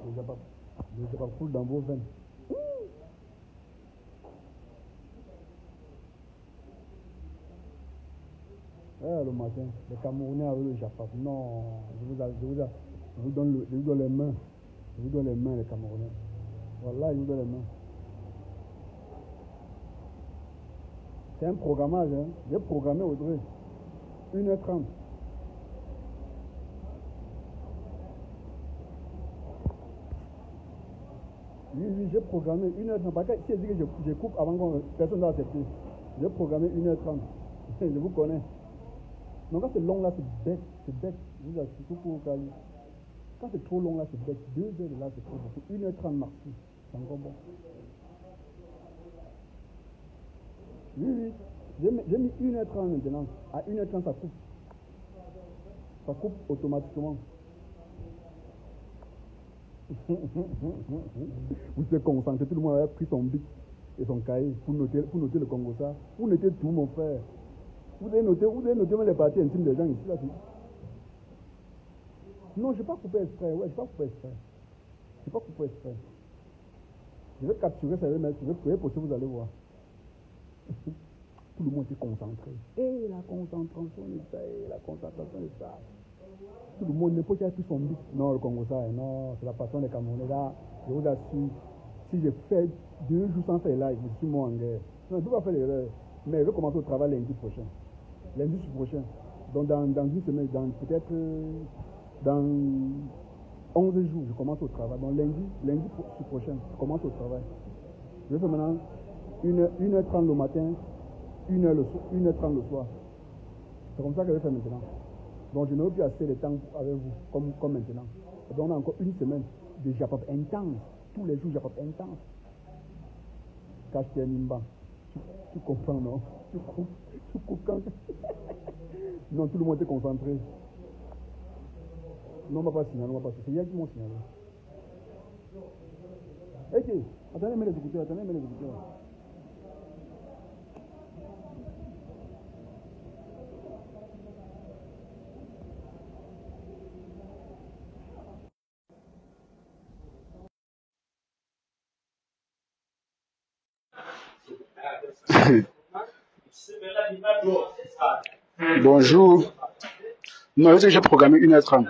Les Japas coulent dans vos veines. Le matin, les Camerounais avec le Japap. Non, je vous donne les mains. Je vous donne les mains, les Camerounais. Voilà, je vous donne les mains. C'est un programmage, hein. J'ai programmé Audrey. 1h30. Oui, j'ai programmé 1h30. Parce que si je dis que je coupe avant que personne n'a accepté. J'ai programmé 1h30. Je vous connais. Donc quand c'est long là, c'est bête. C'est bête. Je vous assure, surtout au Cali. Quand c'est trop long là, c'est bête. 2 heures de là, c'est trop beaucoup. 1h30 maxi. C'est encore bon. Oui. J'ai mis 1h30 maintenant. À 1h30, ça coupe. Ça coupe automatiquement. Vous êtes concentré. Tout le monde a pris son bic et son cahier pour noter le Congo ça. Vous notez tout, mon frère. Vous devez noter même les parties intimes des gens ici. Là, non, je n'ai pas coupé exprès. Ouais, je n'ai pas coupé exprès. Je n'ai pas coupé exprès. Je vais capturer ça, je vais créer pour que vous allez voir. Tout le monde est concentré. Et la concentration est ça, et la concentration est ça. Tout le monde ne peut pas plus son but. Non, le Congo ça, non, c'est la passion des Camerounais. Là, je vous assure, si je fais 2 jours sans faire live, je suis moi en guerre. Non, je ne peux pas faire l'erreur. Mais je vais commencer au travail lundi prochain. Lundi prochain. Donc dans une semaine, peut-être dans 11 jours, je commence au travail. Donc lundi prochain, je commence au travail. Je vais faire maintenant 1h30 le matin, 1h30 le soir. C'est comme ça que je vais faire maintenant. Donc je n'aurai plus assez de temps avec vous, comme maintenant. Donc on a encore une semaine de Japap intense. Tous les jours Japap intense. Cache Nimba. Tu comprends, non? Tu coupes quand... Non, tout le monde est concentré. Non, on ne va pas signaler, C'est hier qui m'ont signalé. Ok, attendez, mets les écouteurs. Bonjour. Non, j'ai programmé 1h30.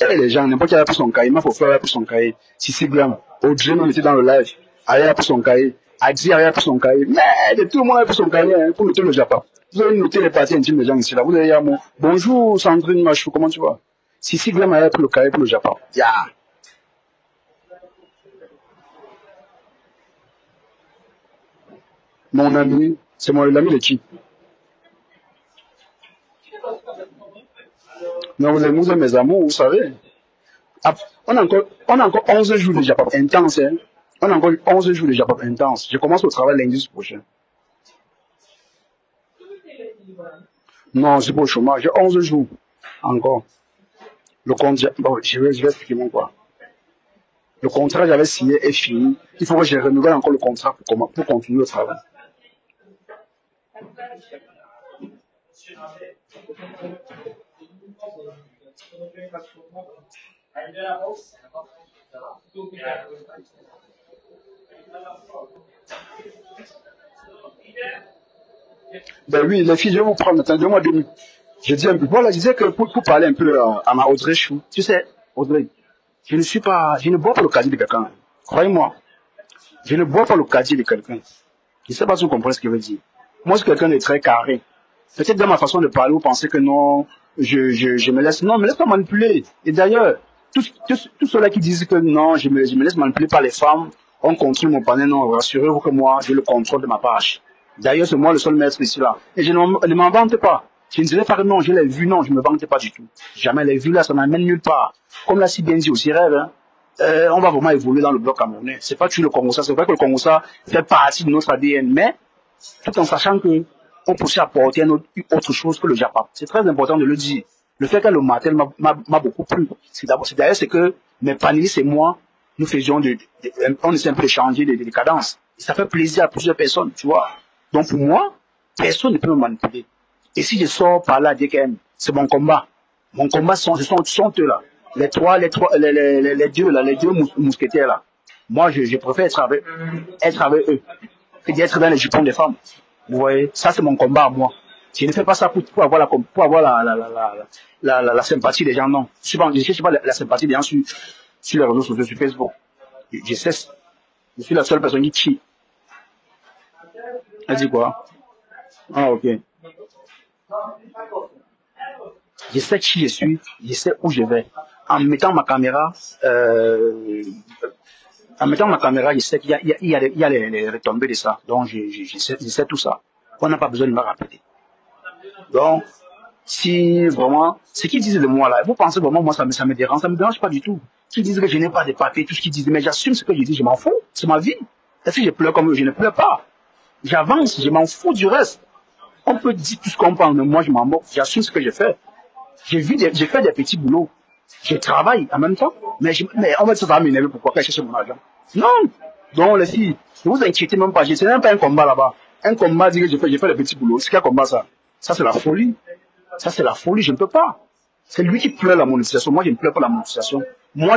Et les gens, n'importe qui a pris son cahier, il faut faire pour son cahier. Si Gram, Audrey, on était dans le live. Aya a pris son cahier. Adi a pris son cahier. Mais tout le monde a pris son cahier hein, pour noter le Japon. Vous allez noter les parties intimes des gens ici là. Vous allez dire bonjour Sandrine Machou, comment tu vas? Si Gram a pris le cahier pour le Japon. Ya. Mon ami, c'est mon ami de qui? Non, vous êtes mes amours, vous savez. Ah, on a encore 11 jours de Japon intense. Hein. On a encore 11 jours de Japon intense. Je commence au travail lundi prochain. Non, c'est pour le chômage. J'ai 11 jours encore. Le contrat, bon, je vais expliquer mon quoi. Le contrat que j'avais signé est fini. Il faut que je renouvelle encore le contrat pour continuer le travail. Ben oui, les filles, je vais vous prendre, attendez-moi 2 minutes. Je dis un peu, voilà, je disais que pour parler un peu à ma Audrey Chou, tu sais, Audrey, je ne bois pas le caddie de quelqu'un. Croyez-moi, je ne bois pas le caddie de quelqu'un. Je ne sais pas si vous comprenez ce que je veux dire. Moi, je suis quelqu'un de très carré. Peut-être dans ma façon de parler, vous pensez que non, je me laisse, non, me laisse pas manipuler. Et d'ailleurs, tous ceux-là qui disent que non, je me laisse manipuler par les femmes, on contrôle mon panel, non, rassurez-vous que moi, j'ai le contrôle de ma page. D'ailleurs, c'est moi le seul maître ici là. Et je ne m'en vante pas. Je ne dirais pas que non, je l'ai vu, non, je ne me vante pas du tout. Jamais les vues là, ça n'amène nulle part. Comme l'a si bien dit aussi Rêve, hein, on va vraiment évoluer dans le bloc camerounais. C'est pas tuer le Congo, c'est vrai que le Congo fait partie de notre ADN, mais tout en sachant que on peut aussi apporter autre chose que le Japon. C'est très important de le dire. Le fait que le matin m'a beaucoup plu. C'est d'ailleurs c'est que mes panélistes et moi, nous faisions on essaie un peu de changer des cadences. Et ça fait plaisir à plusieurs personnes, tu vois. Donc pour moi, personne ne peut me manipuler. Et si je sors par là, DKM, c'est mon combat. Mon combat, ce sont eux là. les deux mousquetaires là. Moi, je préfère être avec eux que d'être dans les jupons des femmes. Vous voyez, ça c'est mon combat à moi. Je ne fais pas ça pour avoir la sympathie des gens, non. Je ne cherche pas la sympathie des gens sur les réseaux sociaux, sur Facebook. Je cesse. Je suis la seule personne qui chie. Elle dit quoi? Ah, ok. Je sais qui je suis, je sais où je vais. En mettant ma caméra, je sais qu'il y a les retombées de ça. Donc, je sais tout ça. On n'a pas besoin de me répéter. Donc, si vraiment, ce qu'ils disent de moi là, vous pensez vraiment, moi, ça me dérange, ça me dérange pas du tout. Qu'ils disent que je n'ai pas de papier, tout ce qu'ils disent, mais j'assume ce que je dis, je m'en fous, c'est ma vie. Est-ce que je pleure comme eux? Je ne pleure pas. J'avance, je m'en fous du reste. On peut dire tout ce qu'on parle, mais moi, je m'en moque, j'assume ce que je fais. J'ai fait des petits boulots. Je travaille en même temps, mais on va dire ça va m'énerver pourquoi quand je cherche mon argent. Non. Donc, les filles, ne vous inquiétez même pas, ce n'est même pas un combat là-bas. Un combat dit que j'ai fait des petits boulots. C'est quel combat ça? Ça, c'est la folie. Ça, c'est la folie, je ne peux pas. C'est lui qui pleure la monétisation. Moi, je ne pleure pas la monétisation. Moi,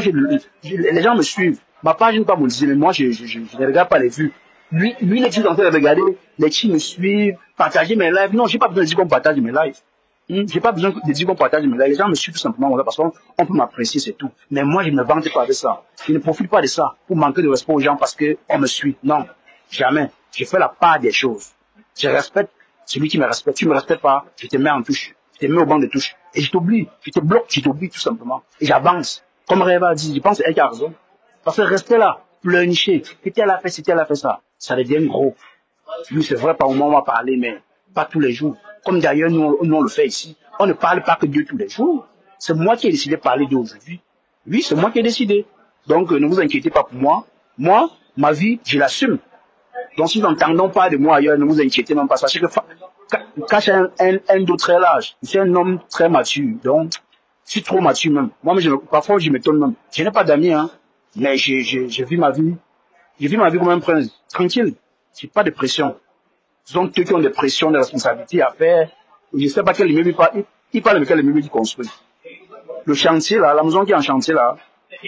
les gens me suivent. Ma page n'est pas monétisée, mais moi, je ne regarde pas les vues. Lui, les filles sont en train de regarder, les filles me suivent, partager mes lives. Non, j'ai pas besoin de dire qu'on partage mes lives. J'ai pas besoin de dire qu'on partage mes lives. Les gens me suivent tout simplement parce qu'on peut m'apprécier, c'est tout. Mais moi, je ne me vante pas de ça. Je ne profite pas de ça pour manquer de respect aux gens parce qu'on me suit. Non, jamais. Je fais la part des choses. Je respecte celui qui me respecte. Tu me respectes pas, je te mets en touche. Je te mets au banc de touche. Et je t'oublie. Je te bloque, je t'oublie tout simplement. Et j'avance. Comme Réva dit, je pense qu'elle a raison. Parce que rester là, pleurnicher, c'était elle a fait ça. Ça devient gros. Lui, c'est vrai, par moment, on va parler, mais pas tous les jours. Comme d'ailleurs, nous, on le fait ici. On ne parle pas que Dieu tous les jours. C'est moi qui ai décidé de parler Dieu aujourd'hui. Oui, c'est moi qui ai décidé. Donc, ne vous inquiétez pas pour moi. Moi, ma vie, je l'assume. Donc, si nous n'entendons pas de moi ailleurs, ne vous inquiétez même pas. Sachez que quand j'ai un d'autre âge, je suis un homme très mature. Donc, je suis trop mature même. Moi, parfois, je m'étonne même. Je n'ai pas d'amis, hein. Mais je vis ma vie. Je vis ma vie comme un prince. Tranquille. J'ai pas de pression. Donc, ceux qui ont des pressions, des responsabilités à faire, je ne sais pas quel immeuble il parle de quel immeuble il construit. Le chantier là, la maison qui est en chantier là,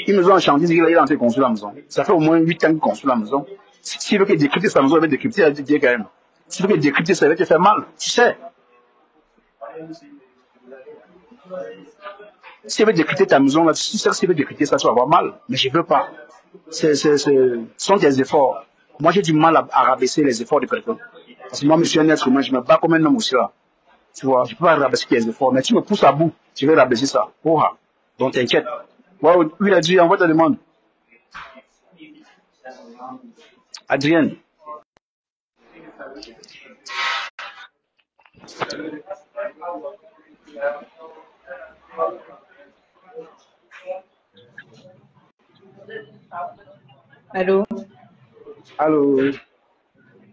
une maison en chantier, il est en train de construire la maison. Ça fait au moins 8 ans qu'il construit la maison. S'il veut qu'il décrypte sa maison, il va décrypter, il va dire quand même. S'il veut qu'il décrypte, ça va te faire mal. Tu sais. S'il veut décrypter ta maison, là, tu sais que s'il veut décrypter ça, tu vas avoir mal. Mais je ne veux pas. Ce sont des efforts. Moi, j'ai du mal à rabaisser les efforts de quelqu'un. Parce que moi, je suis un être humain, je me bats comme un homme aussi là. Tu vois, je ne peux pas rabaisser les efforts. Mais tu me pousses à bout, je vais rabaisser ça. Oh, donc t'inquiète. Ouais, lui, il a dit, envoie ta demande. Adrienne. Allô? Allô?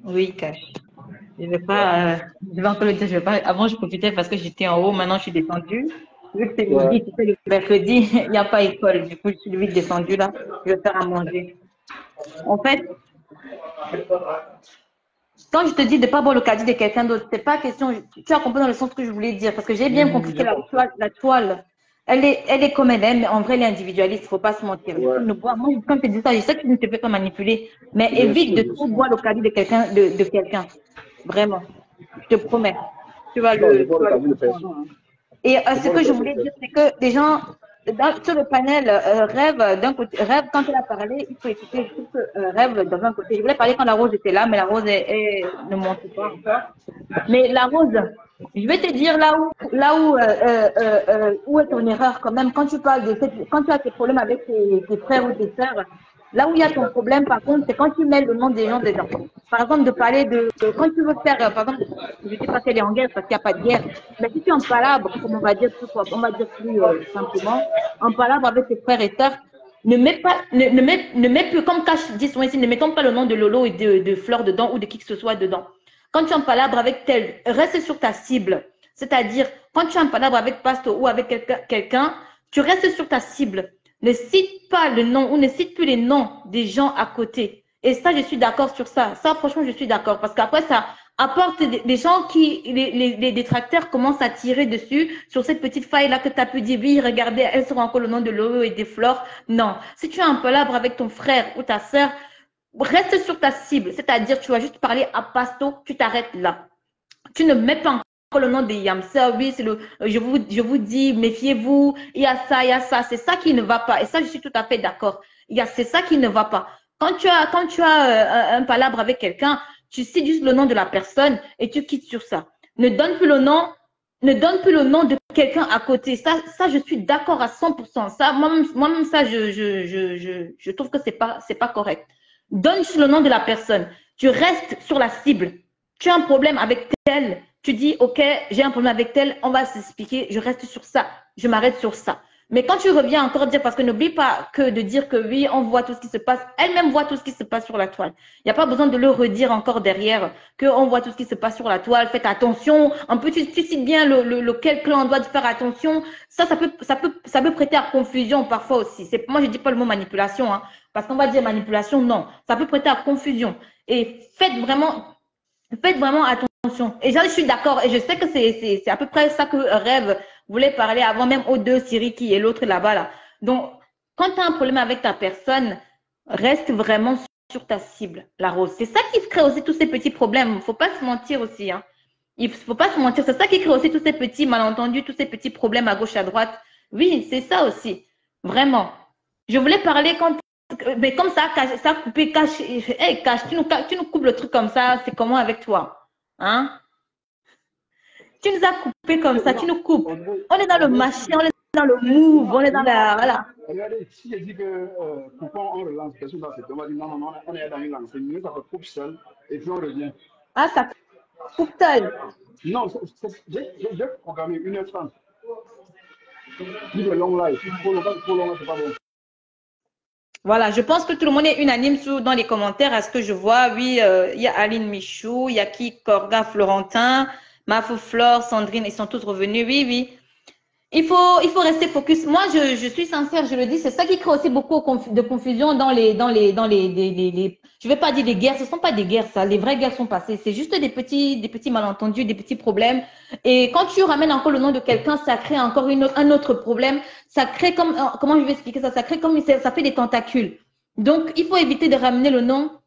Oui, Cash. Je vais pas, je vais encore le dire, je vais pas. Avant, je profitais parce que j'étais en haut, maintenant je suis descendue. Vu que c'est midi, tu sais, le mercredi, il n'y a pas école. Du coup, je suis vite descendue là. Je vais faire à manger. En fait, quand je te dis de ne pas boire le caddie de quelqu'un d'autre, c'est pas question. Tu as compris dans le sens que je voulais dire, parce que j'ai bien compris que la toile, elle est comme elle est, mais en vrai, elle est individualiste, il ne faut pas se mentir. Ouais. Moi, quand je te dis ça, je sais que tu ne te fais pas manipuler, mais évite de trop boire le caddie de quelqu'un, de quelqu'un. Vraiment. Je te promets. Tu vas Non, je le. vois le caddie de personne. Et ce que je voulais dire, c'est que les gens, sur le panel, Rêve, d'un côté, Rêve, quand elle a parlé, il faut écouter, je trouve que Rêve, dans un côté, je voulais parler quand la rose était là, mais la rose ne monte pas encore. Mais la rose, je vais te dire où est ton erreur quand même, quand tu parles quand tu as tes problèmes avec tes frères ou tes sœurs, là où il y a ton problème, par contre, c'est quand tu mets le nom des gens dedans. Par exemple, de parler quand tu veux faire, par exemple, je ne dis pas qu'elle est en guerre parce qu'il n'y a pas de guerre, mais si tu es en palabre, comme on va dire plus simplement, en palabre avec tes frères et sœurs, ne mets plus, comme Cash dit souvent ici, ne mettons pas le nom de Lolo et de Fleur dedans ou de qui que ce soit dedans. Quand tu es en palabre avec tel, reste sur ta cible. C'est-à-dire, quand tu es en palabre avec Pasto ou avec quelqu'un, tu restes sur ta cible. Ne cite pas le nom ou ne cite plus les noms des gens à côté. Et ça, je suis d'accord sur ça. Ça, franchement, je suis d'accord. Parce qu'après, ça apporte des gens qui, les détracteurs commencent à tirer dessus sur cette petite faille-là que tu as pu dire, oui, regardez, elle sera encore le nom de l'eau et des fleurs. Non. Si tu as un palabre avec ton frère ou ta sœur, reste sur ta cible. C'est-à-dire, tu vas juste parler à pasto, tu t'arrêtes là. Tu ne mets pas encore le nom de Yamsa, oui, c'est le, je vous dis, méfiez-vous, il y a ça, il y a ça. C'est ça qui ne va pas. Et ça, je suis tout à fait d'accord. C'est ça qui ne va pas. Quand tu as un palabre avec quelqu'un, tu cites juste le nom de la personne et tu quittes sur ça. Ne donne plus le nom, ne donne plus le nom de quelqu'un à côté. Ça, je suis d'accord à 100%. Ça, moi-même, ça, je trouve que c'est pas correct. Donne juste le nom de la personne. Tu restes sur la cible. Tu as un problème avec tel, tu dis, OK, j'ai un problème avec tel, on va s'expliquer, je reste sur ça, je m'arrête sur ça. Mais quand tu reviens encore dire, parce que n'oublie pas que de dire que oui, on voit tout ce qui se passe, elle-même voit tout ce qui se passe sur la toile. Il n'y a pas besoin de le redire encore derrière, qu'on voit tout ce qui se passe sur la toile, faites attention. Un peu, tu cites bien lequel clan doit faire attention. Ça peut prêter à confusion parfois aussi. Moi, je ne dis pas le mot manipulation, hein, parce qu'on va dire manipulation, non. Ça peut prêter à confusion. Et faites vraiment attention. Et je suis d'accord. Et je sais que c'est à peu près ça que Rêve voulait parler avant même aux deux, Siriki et l'autre là-bas. Là. Donc, quand tu as un problème avec ta personne, reste vraiment sur ta cible, la rose. C'est ça qui crée aussi tous ces petits problèmes. Il ne faut pas se mentir aussi. Hein. Il ne faut pas se mentir. C'est ça qui crée aussi tous ces petits malentendus, tous ces petits problèmes à gauche, à droite. Oui, c'est ça aussi. Vraiment. Je voulais parler quand mais comme ça, ça coupé, cache, hey, cache, tu nous coupes le truc comme ça, c'est comment avec toi? Hein? Tu nous as coupé comme ça, tu nous coupes. On est dans le machin, on est dans le move, on est dans la. Voilà. Regardez, si je dis que coupons, on relance, personne va se dire, on va dire non, non, on est dans une lancée, nous, ça coupe seul, et puis on revient. Ah, ça coupe seul. Non, j'ai programmé 1h30. Plus de long live. Trop long, c'est pas bon. Voilà, je pense que tout le monde est unanime dans les commentaires à ce que je vois. Oui, il y a Aline Michou, il y a qui Corga Florentin, Mafou Flore, Sandrine, ils sont tous revenus. Oui, oui. Il faut rester focus. Moi, je suis sincère, je le dis, c'est ça qui crée aussi beaucoup de confusion je vais pas dire des guerres, ce sont pas des guerres, ça. Les vraies guerres sont passées. C'est juste des petits malentendus, des petits problèmes. Et quand tu ramènes encore le nom de quelqu'un, ça crée encore un autre problème. Ça crée comme, comment je vais expliquer ça? Ça crée comme, ça fait des tentacules. Donc, il faut éviter de ramener le nom.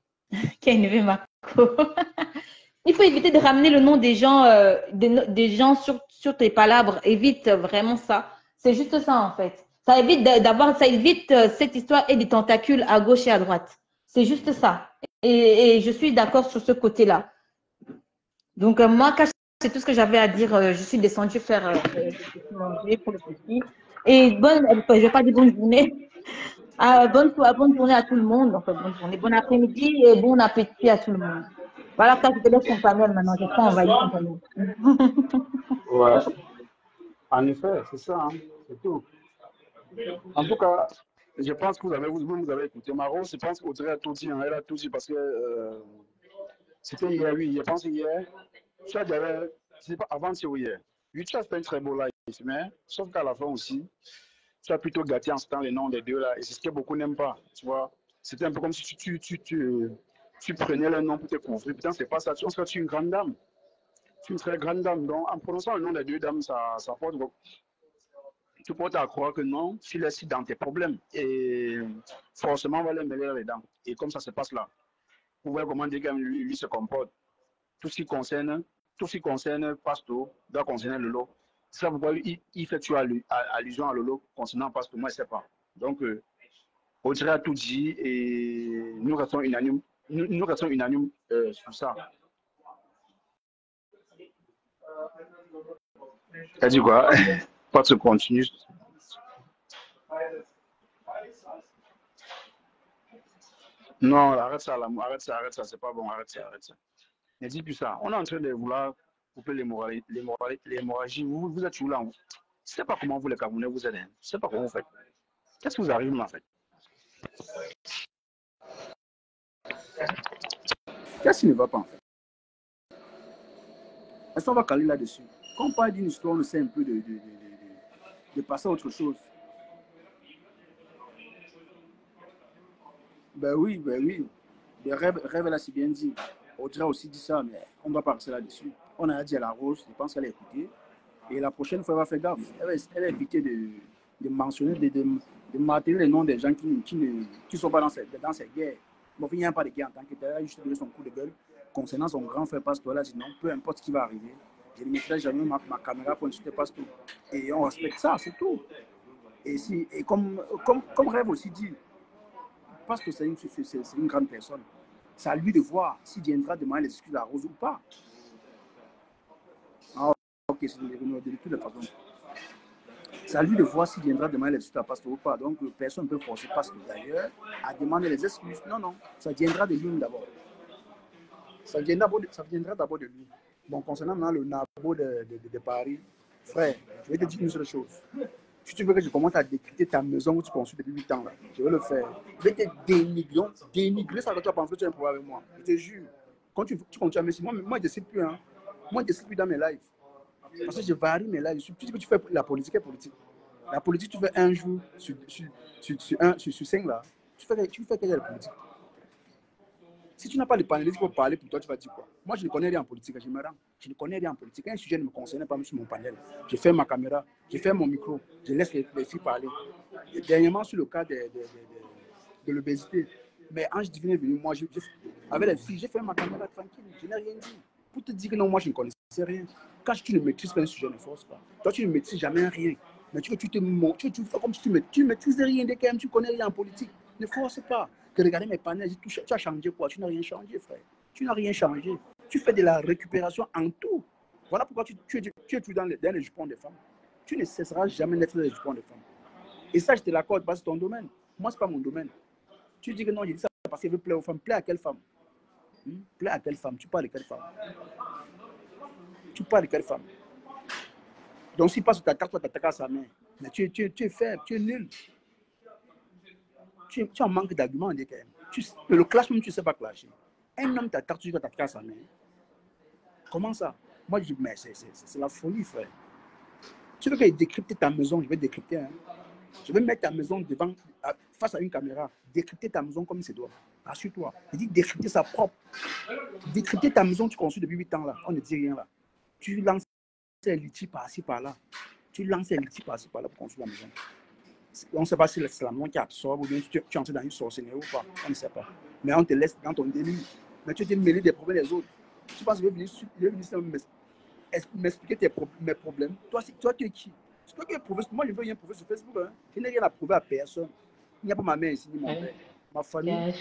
Qui a élevé Marco. Il faut éviter de ramener le nom des gens, des gens sur tes palabres. Évite vraiment ça. C'est juste ça, en fait. Ça évite cette histoire et des tentacules à gauche et à droite. C'est juste ça. Et je suis d'accord sur ce côté-là. Donc, moi, c'est tout ce que j'avais à dire. Je suis descendue faire manger pour le petit. Et je vais pas dire bonne journée. Bonne journée à tout le monde. Enfin, bonne journée, bon après-midi et bon appétit à tout le monde. Voilà, quand je te laisse ton panel maintenant, je prends envahir ton panel. Ouais. En effet, c'est ça, hein. C'est tout. En tout cas, je pense que vous avez écouté Maro. Je pense qu'Audrey a tout dit, hein. Elle a tout dit parce que c'était hier, oui. Je pense hier, tu as dirais, c'est pas avant-hier ou hier. Oui, tu as fait un très beau live, mais sauf qu'à la fin aussi, tu as plutôt gâté en ce temps les noms des deux là. Et c'est ce que beaucoup n'aiment pas, tu vois. C'était un peu comme si tu prenais le nom pour te couvrir. Putain, c'est pas ça. Tu es une grande dame. Tu es une très grande dame. Donc, en prononçant le nom des deux dames, ça porte. Tu portes à croire que non, tu les cites dans tes problèmes. Et forcément, on va les mêler les dents. Et comme ça se passe là. Vous voyez comment lui se comporte. Tout ce qui concerne Pasto doit concerner Lolo. C'est ça pourquoi il fait allusion à Lolo concernant Pasto. Moi, je ne sais pas. Donc, Audrey a tout dit et nous restons unanimes. Nous restons unanimes sur ça. T'as dit quoi? Pas de continue. Non, arrête ça, arrête ça, c'est pas bon, arrête ça. Ne dis plus ça. On est en train de vouloir couper l'hémorragie. Vous êtes toujours là. Je ne sais pas comment vous, les Camerounais, vous êtes. Je ne sais pas comment vous faites. Qu'est-ce que vous arrivez en fait? Qu'est-ce qui ne va pas en fait? Est-ce qu'on va caler là-dessus? Quand on parle d'une histoire, on essaie un peu de passer à autre chose. Ben oui. Le rêve là, c'est bien dit. Audrey a aussi dit ça, mais on ne va pas rester là-dessus. On a dit à la Rose, je pense qu'elle a écouté. Et la prochaine fois, elle va faire gaffe. Elle va éviter de mentionner, de marteler les noms des gens qui ne sont pas dans ces guerres. Bon, il n'y a pas de guerre en tant que tel. Elle a juste donné son coup de gueule concernant son grand frère Pasteur. Elle a dit non, peu importe ce qui va arriver, je ne mettrai jamais ma caméra pour insulter Pasteur. Et on respecte ça, c'est tout. Et comme Rêve aussi dit, parce que c'est une grande personne. C'est à lui de voir s'il viendra demander les excuses à Rose ou pas. Ah, ok, c'est de toutes les façons. C'est à lui de voir s'il viendra demander les excuses à Pasteur ou pas. Donc, personne ne peut forcer Pasteur d'ailleurs à demander les excuses. Non, non, ça viendra de lui d'abord. Ça viendra d'abord de lui. Bon, concernant le Nabo de Paris, frère, je vais te dire une seule chose. Si tu veux que je commence à décrypter ta maison où tu construis depuis 8 ans, là, je vais le faire. Je vais te dénigrer ça que tu as pensé que tu as un problème avec moi. Je te jure. Quand tu continues à me dire, moi je ne décide plus. Hein. Moi, je ne décide plus dans mes lives. Parce que je varie mes lives. Tu dis que tu fais la politique est politique. La politique, tu fais un jour sur 5 là. Tu fais quelle est la politique? Si tu n'as pas de panélistes pour parler pour toi, tu vas dire quoi? Moi, je ne connais rien en politique, je me rends. Je ne connais rien en politique. Un sujet ne me concerne pas sur mon panel. Je fais ma caméra, je fais mon micro, je laisse les filles parler. Et dernièrement, sur le cas de l'obésité, mais Ange Divine est venu, moi, avec les filles, j'ai fait ma caméra tranquille, je n'ai rien dit. Pour te dire que non, moi, je ne connaissais rien. Quand tu ne maîtrises pas un sujet, ne force pas. Toi, tu ne maîtrises jamais rien. Mais tu fais comme si tu ne maîtrises rien dès que tu ne connais rien en politique. Ne force pas. Que regarder mes panels, tu as changé quoi? Tu n'as rien changé, frère. Tu n'as rien changé. Tu fais de la récupération en tout. Voilà pourquoi tu es tout dans les jupons des femmes. Tu ne cesseras jamais d'être dans les jupons des femmes. Et ça, je te l'accorde parce que c'est ton domaine. Moi, ce n'est pas mon domaine. Tu dis que non, je dis ça parce qu'il veut plaire aux femmes. Plaire à quelle femme? Plaire à quelle femme? Tu parles de quelle femme? Tu parles de quelle femme? Donc, si passe ta carte, toi, tu attaques à sa main. Mais tu es faible, tu es nul. Tu as un manque d'arguments. Le clash même, tu ne sais pas clasher. Un homme t'attaque, tu dois t'attaquer à sa main. Comment ça? Moi, je dis, mais c'est la folie, frère. Tu veux que je décrypte ta maison, je vais décrypter. Hein. Je vais mettre ta maison devant, face à une caméra. Décrypter ta maison comme il se doit. Assure-toi. Je dis décrypter sa propre. Décrypter ta maison, tu construis depuis 8 ans là. On ne dit rien là. Tu lances un litige par-ci, par-là. Tu lances un litige par-ci, par-là pour construire la maison. On ne sait pas si c'est la maison qui absorbe ou bien tu es entré dans une sorcellerie ou pas. On ne sait pas. Mais on te laisse dans ton délire. Mais tu t'es mêlé des problèmes des autres. Tu penses que je vais venir m'expliquer mes problèmes. Toi, tu es qui? C'est toi qui es prouvé. Moi, je ne veux rien prouver sur Facebook. Hein. Je n'ai rien à prouver à personne. Il n'y a pas ma mère ici, ni mon père. Ma famille.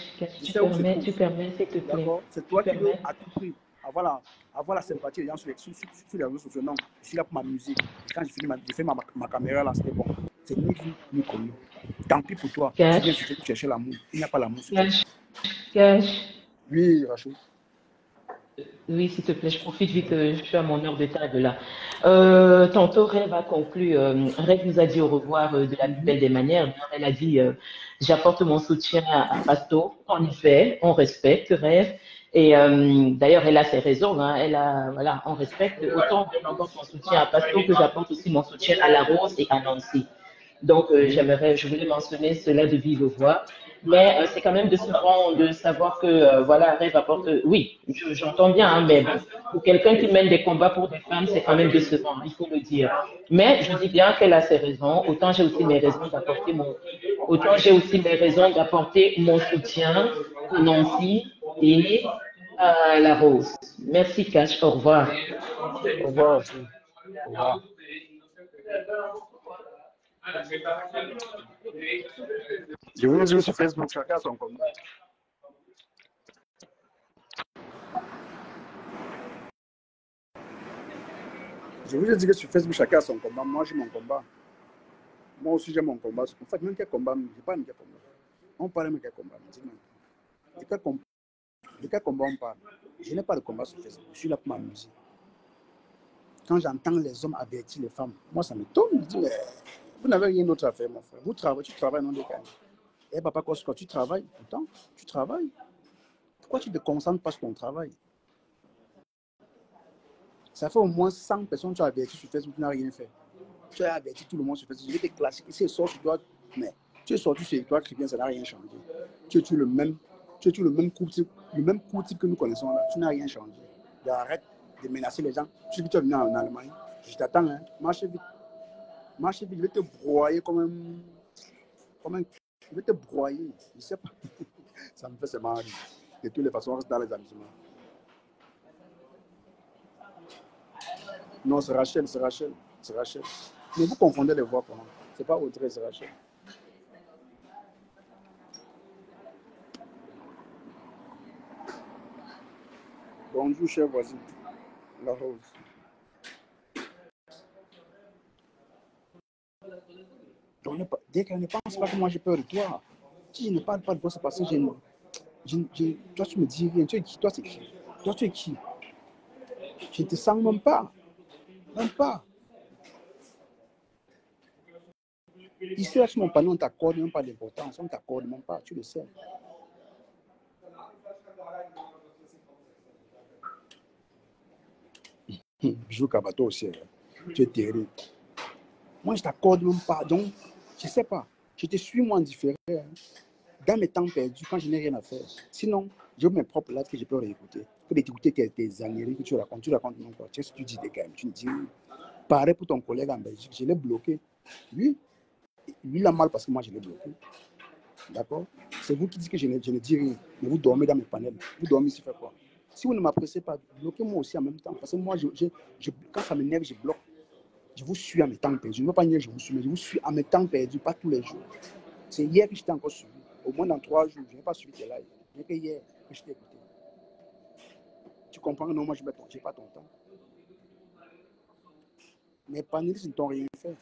Tu permets, s'il te plaît. D'accord. C'est toi qui veux à tout prix avoir la sympathie des gens sur les réseaux sociaux. Non, je suis là pour m'amuser. Quand je fais ma caméra là, c'était bon. C'est ni vu, ni connu. Tant pis pour toi. Cash. Tu viens chercher l'amour. Il n'y a pas l'amour sur Cash. Oui, Rachel. Oui, s'il te plaît, je profite vu que je suis à mon heure de table là. Tantôt, Rêve a conclu. Rêve nous a dit au revoir de la plus belle des manières. Elle a dit j'apporte mon soutien à Pasto. En effet, on respecte Rêve. Et d'ailleurs, elle a ses raisons. Hein. Voilà, on respecte. Autant j'apporte mon soutien à Pasto que j'apporte aussi mon soutien à La Rose et à Nancy. Donc, je voulais mentionner cela de vive voix. Mais c'est quand même décevant de savoir que, voilà, Rêve apporte... oui, j'entends bien, hein, mais bon, pour quelqu'un qui mène des combats pour des femmes, c'est quand même décevant, il faut le dire. Mais je dis bien qu'elle a ses raisons. Autant j'ai aussi mes raisons d'apporter mon soutien à Nancy et à La Rose. Merci, Cash. Au revoir. Au revoir. Au revoir. Je vous dis sur Facebook, chacun a son combat. Je vous ai dit que sur Facebook, chacun a son combat. Moi, j'ai mon combat. Moi aussi, j'ai mon combat. En fait, même quel combat, je n'ai pas quel combat. On parle de quel combat. De quel combat on parle? Je n'ai pas de combat sur Facebook. Je suis là pour m'amuser. Quand j'entends les hommes avertir les femmes, moi, ça me tombe. Je dis, mais vous n'avez rien d'autre à faire, mon frère. Tu travailles non décalé. Eh, papa, quand tu travailles, pourtant, tu travailles. Pourquoi tu ne te concentres pas sur ton travail? Ça fait au moins 100 personnes que tu as averti sur Facebook, tu n'as rien fait. Tu as averti tout le monde sur Facebook. Je vais te classer. Si tu es sorti sur toi, mais tu es sorti sur toi, Christian, ça n'a rien changé. Tu es le même Tu es toujours le même coup type que nous connaissons là. Tu n'as rien changé. Donc, arrête de menacer les gens. Tu sais que tu es venu en Allemagne. Je t'attends, hein. Marche vite. Marche vite. Je vais te broyer comme un... Je vais te broyer. Je sais pas. Ça me fait seulement rire. De toutes les façons, on reste dans les amusements. Non, c'est Rachel, c'est Rachel. C'est Rachel. Mais vous confondez les voix comment? C'est pas Audrey, c'est Rachel. Bonjour, cher voisin. La rose. Donc, dès qu'elle ne pense pas que moi j'ai peur de toi, si je ne parle pas de toi, c'est parce que toi, tu me dis rien. Tu es qui? Toi, c'est qui? Toi, tu es qui? Je ne te sens même pas. Même pas. Ici, là, sur mon panneau, on ne t'accorde même pas d'importance. On ne t'accorde même pas. Tu le sais. Bijou Kabato aussi. Tu es terrible. Moi, je ne t'accorde même pas. Donc, je ne sais pas. Je te suis, moi, en différé. Dans mes temps perdus, quand je n'ai rien à faire. Sinon, j'ai mes propres lives que je peux réécouter. Je peux écouter tes années que tu racontes. Tu racontes non quoi. Qu'est-ce que tu dis des gars? Tu me dis, pareil pour ton collègue en Belgique. Je l'ai bloqué. Lui, il a mal parce que moi, je l'ai bloqué. D'accord? C'est vous qui dites que je ne dis rien. Mais vous dormez dans mes panels. Vous dormez ici, fait quoi? Si vous ne m'appréciez pas, bloquez-moi aussi en même temps. Parce que moi, quand ça m'énerve, je bloque. Je vous suis à mes temps perdus. Je ne veux pas dire que je vous suis, mais je vous suis à mes temps perdus, pas tous les jours. C'est hier que je t'ai encore suivi. Au moins dans 3 jours, je n'ai pas suivi tes lives. Mais que hier que je t'ai écouté. Tu comprends? Non, moi, je n'ai pas ton temps. Mes panélistes ne t'ont rien fait.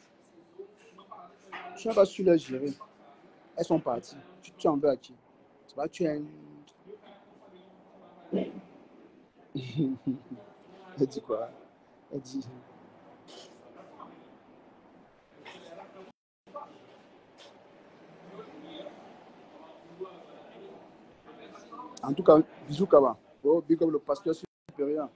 Tu n'as pas su les gérer. Elles sont parties. Tu en veux à qui? C'est pas tu es un... Elle dit quoi? Elle dit... En tout cas, bisous Kaba. Oh, big up le pasteur supérieur.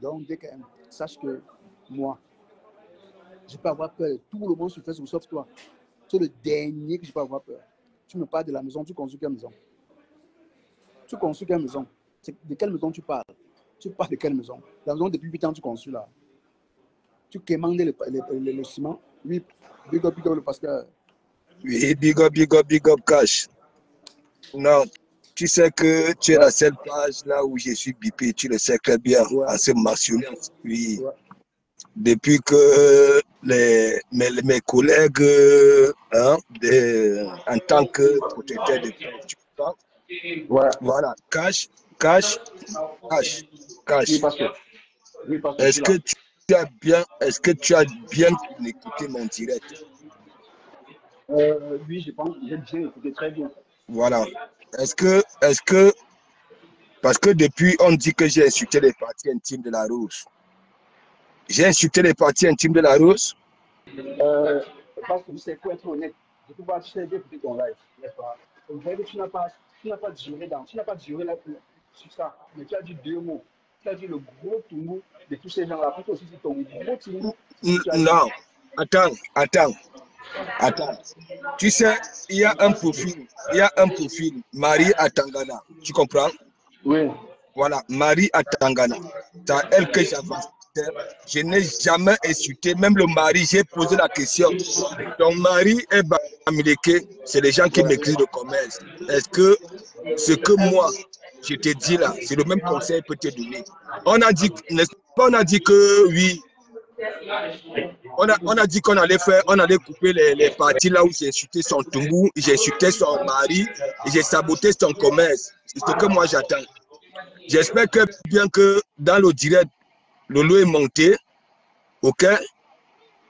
Donc, dès que sache que moi, je peux avoir peur. Tout le monde se fait sauf toi. Tu es le dernier que je peux avoir peur. Tu me parles de la maison, tu construis quelle maison? Tu construis quelle maison? De quelle maison tu parles? Tu parles de quelle maison? La maison depuis 8 ans tu construis là. Tu quémandes le ciment. Oui, big up le pasteur. Oui, big up, cash. Non, tu sais que tu es la seule page là où je suis bipé, tu le sais très bien, en se mentionnant. Oui. Ouais. Depuis que mes collègues, en tant que protecteur de presse, tu vois, voilà, cash. Oui, est-ce que tu as bien écouté mon direct? Oui, je pense que j'ai bien écouté très bien. Voilà. Est-ce que, parce que depuis, on dit que j'ai insulté les parties intimes de la Rose. J'ai insulté les parties intimes de la Rose? Parce que c'est pour être honnête, je peux pas très bien écouter ton live, n'est-ce pas? Donc, tu n'as pas duré là sur ça, mais tu as dit 2 mots. Tu as dit le gros toumou de tous ces gens-là. Pour aussi dire ton gros toumou. Non, attends. Tu sais, il y a un profil, Marie Atangana, tu comprends? Oui. Voilà, Marie Atangana. C'est à elle que j'avance. Je n'ai jamais insulté, même le mari, j'ai posé la question. Ton mari est Bamileke, c'est les gens qui m'écrivent le commerce. Est-ce que ce que moi, je te dis là, c'est le même conseil que je peux te donner? On a dit, n'est-ce pas, on a dit que oui. On a dit qu'on allait couper les parties là où j'ai insulté son tombou, j'ai insulté son mari et j'ai saboté son commerce. C'est ce que moi j'attends. J'espère que bien que dans le direct, le lot est monté, ok?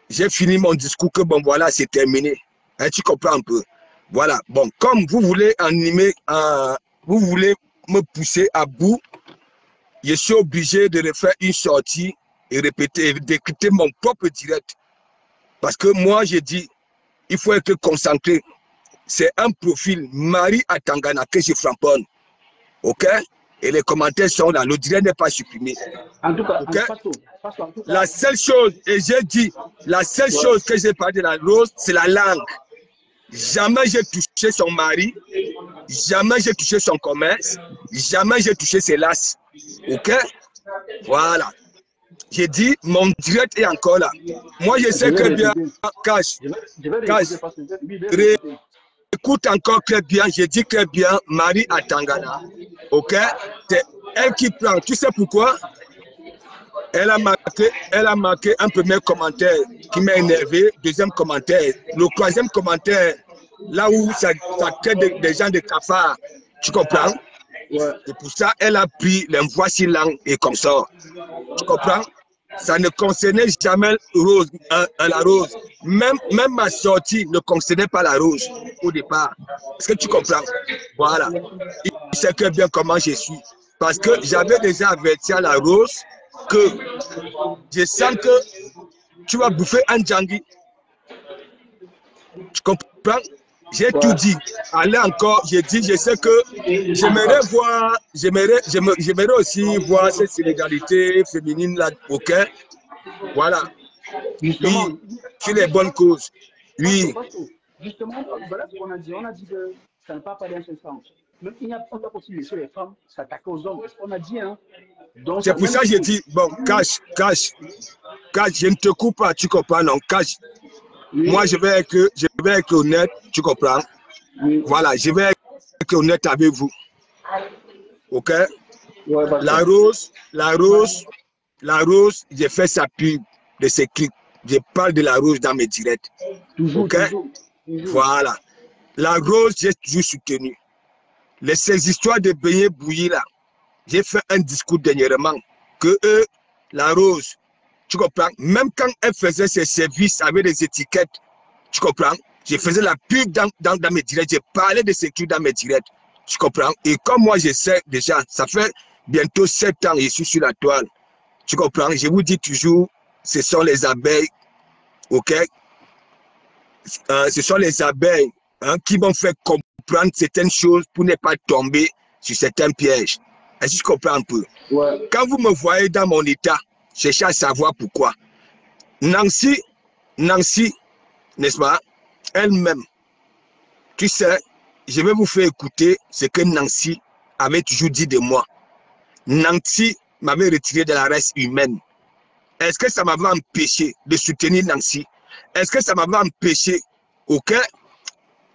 J'ai fini mon discours que bon voilà, c'est terminé. Hein, tu comprends un peu? Voilà. Bon, comme vous voulez animer, vous voulez me pousser à bout, je suis obligé de refaire une sortie et répéter, d'écouter mon propre direct. Parce que moi, j'ai dit, il faut être concentré. C'est un profil Marie Atangana que je framponne. Ok? Et les commentaires sont là. Le direct n'est pas supprimé. En tout cas, okay? La seule chose, et j'ai dit, la seule chose que j'ai parlé de la Rose, c'est la langue. Jamais j'ai touché son mari, jamais j'ai touché son commerce, jamais j'ai touché ses lasses. Ok? Voilà. J'ai dit, mon direct est encore là. Moi, je sais très bien, Cash, écoute encore très bien, j'ai dit très bien, Marie à Tangana. Ok? C'est elle qui prend. Tu sais pourquoi? Elle a marqué un premier commentaire qui m'a énervé, deuxième commentaire. Le troisième commentaire, là où ça crée des gens de cafard. Tu comprends? Ouais. Et pour ça, elle a pris les voici langue et comme ça. Tu comprends? Ça ne concernait jamais Rose, la Rose. Même ma sortie ne concernait pas la Rose au départ. Est-ce que tu comprends? Voilà. Il sait très bien comment je suis. Parce que j'avais déjà averti à la Rose que je sens que tu vas bouffer un djangui. Tu comprends? J'ai tout dit. Allez encore, j'ai dit, je sais que j'aimerais voir, j'aimerais aussi voir cette solidarité féminine là, ok? Voilà. Justement, oui, sur les bonnes causes. Oui. Justement, voilà ce qu'on a dit. On a dit que ça n'a pas parlé en ce sens. Même on doit aussi laisser les femmes s'attaquer aux hommes. On a dit, hein. C'est pour ça que j'ai dit, bon, cache, je ne te coupe pas, tu comprends, non, cache. Oui. Moi, je vais être honnête, tu comprends? Oui. Voilà, je vais être honnête avec vous. Ok? Ouais, la rose, j'ai fait sa pub de ses clips. Je parle de la rose dans mes directs. Toujours, ok? Toujours. Voilà. La rose, j'ai toujours soutenu. Ces histoires de beignets bouillis là, j'ai fait un discours dernièrement que eux, la rose, tu comprends? Même quand elle faisait ses services avec des étiquettes, tu comprends? Je faisais la pub dans mes directs, j'ai parlé de ces trucs dans mes directs, tu comprends? Et comme moi je sais déjà, ça fait bientôt 7 ans que je suis sur la toile, tu comprends? Je vous dis toujours, ce sont les abeilles, ok? Ce sont les abeilles hein, qui m'ont fait comprendre certaines choses pour ne pas tomber sur certains pièges. Est-ce que je comprends un peu? Ouais. Quand vous me voyez dans mon état, cherchez à savoir pourquoi. Nancy, n'est-ce pas, elle-même, tu sais, je vais vous faire écouter ce que Nancy avait toujours dit de moi. Nancy m'avait retiré de la race humaine. Est-ce que ça m'avait empêché de soutenir Nancy? Est-ce que ça m'avait empêché, ok,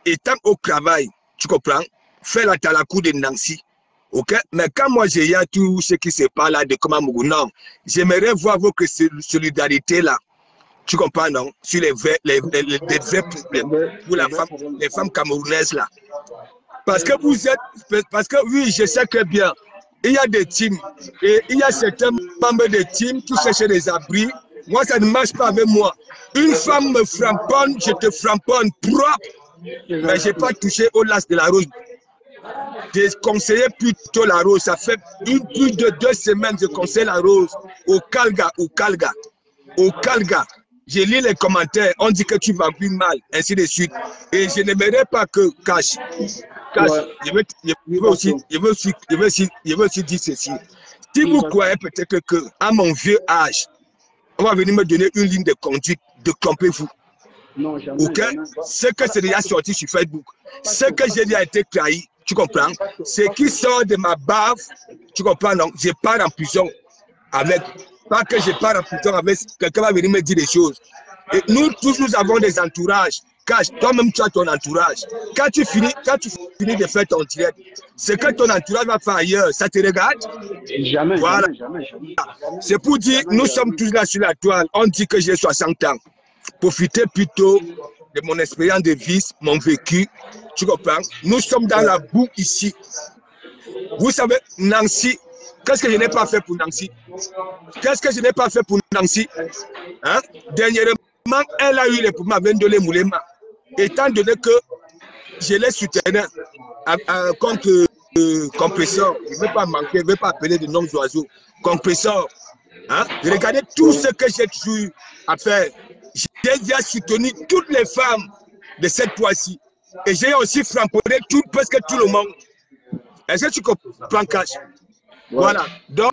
étant au travail, tu comprends, faire la talakou de Nancy? Ok, mais quand moi j'ai eu tout ce qui se passe là de Komamougou, non, j'aimerais voir votre solidarité là, tu comprends non, sur les vrais problèmes pour les femmes camerounaises là. Parce que vous êtes, parce que oui, je sais que bien, il y a des teams et il y a certains membres des teams qui cherchent des abris. Moi, ça ne marche pas avec moi. Une femme me framponne, je te framponne propre, mais je n'ai pas touché au las de la rose. J'ai conseillé plutôt la rose. Ça fait plus de 2 semaines que je conseille la rose au Kalga. J'ai lu les commentaires, on dit que tu vas plus mal, ainsi de suite. Et je n'aimerais pas que Cash, ouais. je veux aussi dire ceci. Si vous croyez peut-être que à mon vieux âge, on va venir me donner une ligne de conduite, trompez-vous. Non, jamais, ok, ce que c'est déjà sorti sur Facebook, ce que j'ai déjà été trahi, tu comprends? Ce qui sort de ma bave, tu comprends, non? Je pars en prison avec, pas que je pars en prison avec, quelqu'un va venir me dire des choses. Et nous tous, nous avons des entourages. Cash, toi-même tu as ton entourage. Quand tu finis de faire ton direct, ce que ton entourage va faire ailleurs, ça te regarde? Jamais, voilà. Jamais. C'est pour dire, nous sommes tous là sur la toile. On dit que j'ai 60 ans. Profitez plutôt de mon expérience de vie, mon vécu. Tu comprends? Nous sommes dans la boue ici. Vous savez, Nancy, qu'est-ce que je n'ai pas fait pour Nancy? Qu'est-ce que je n'ai pas fait pour Nancy? Hein? Dernièrement, elle a eu les problèmes avec Ndolé Moulema. Étant donné que je l'ai soutenu contre compresseur, je ne veux pas manquer, je ne veux pas appeler de noms d'oiseaux. Compresseur. Hein? Regardez tout ce que j'ai toujours à faire. J'ai déjà soutenu toutes les femmes de cette fois-ci. Et j'ai aussi framponné presque tout le monde. Est-ce que tu comprends, Cash? Ouais. Voilà. Donc,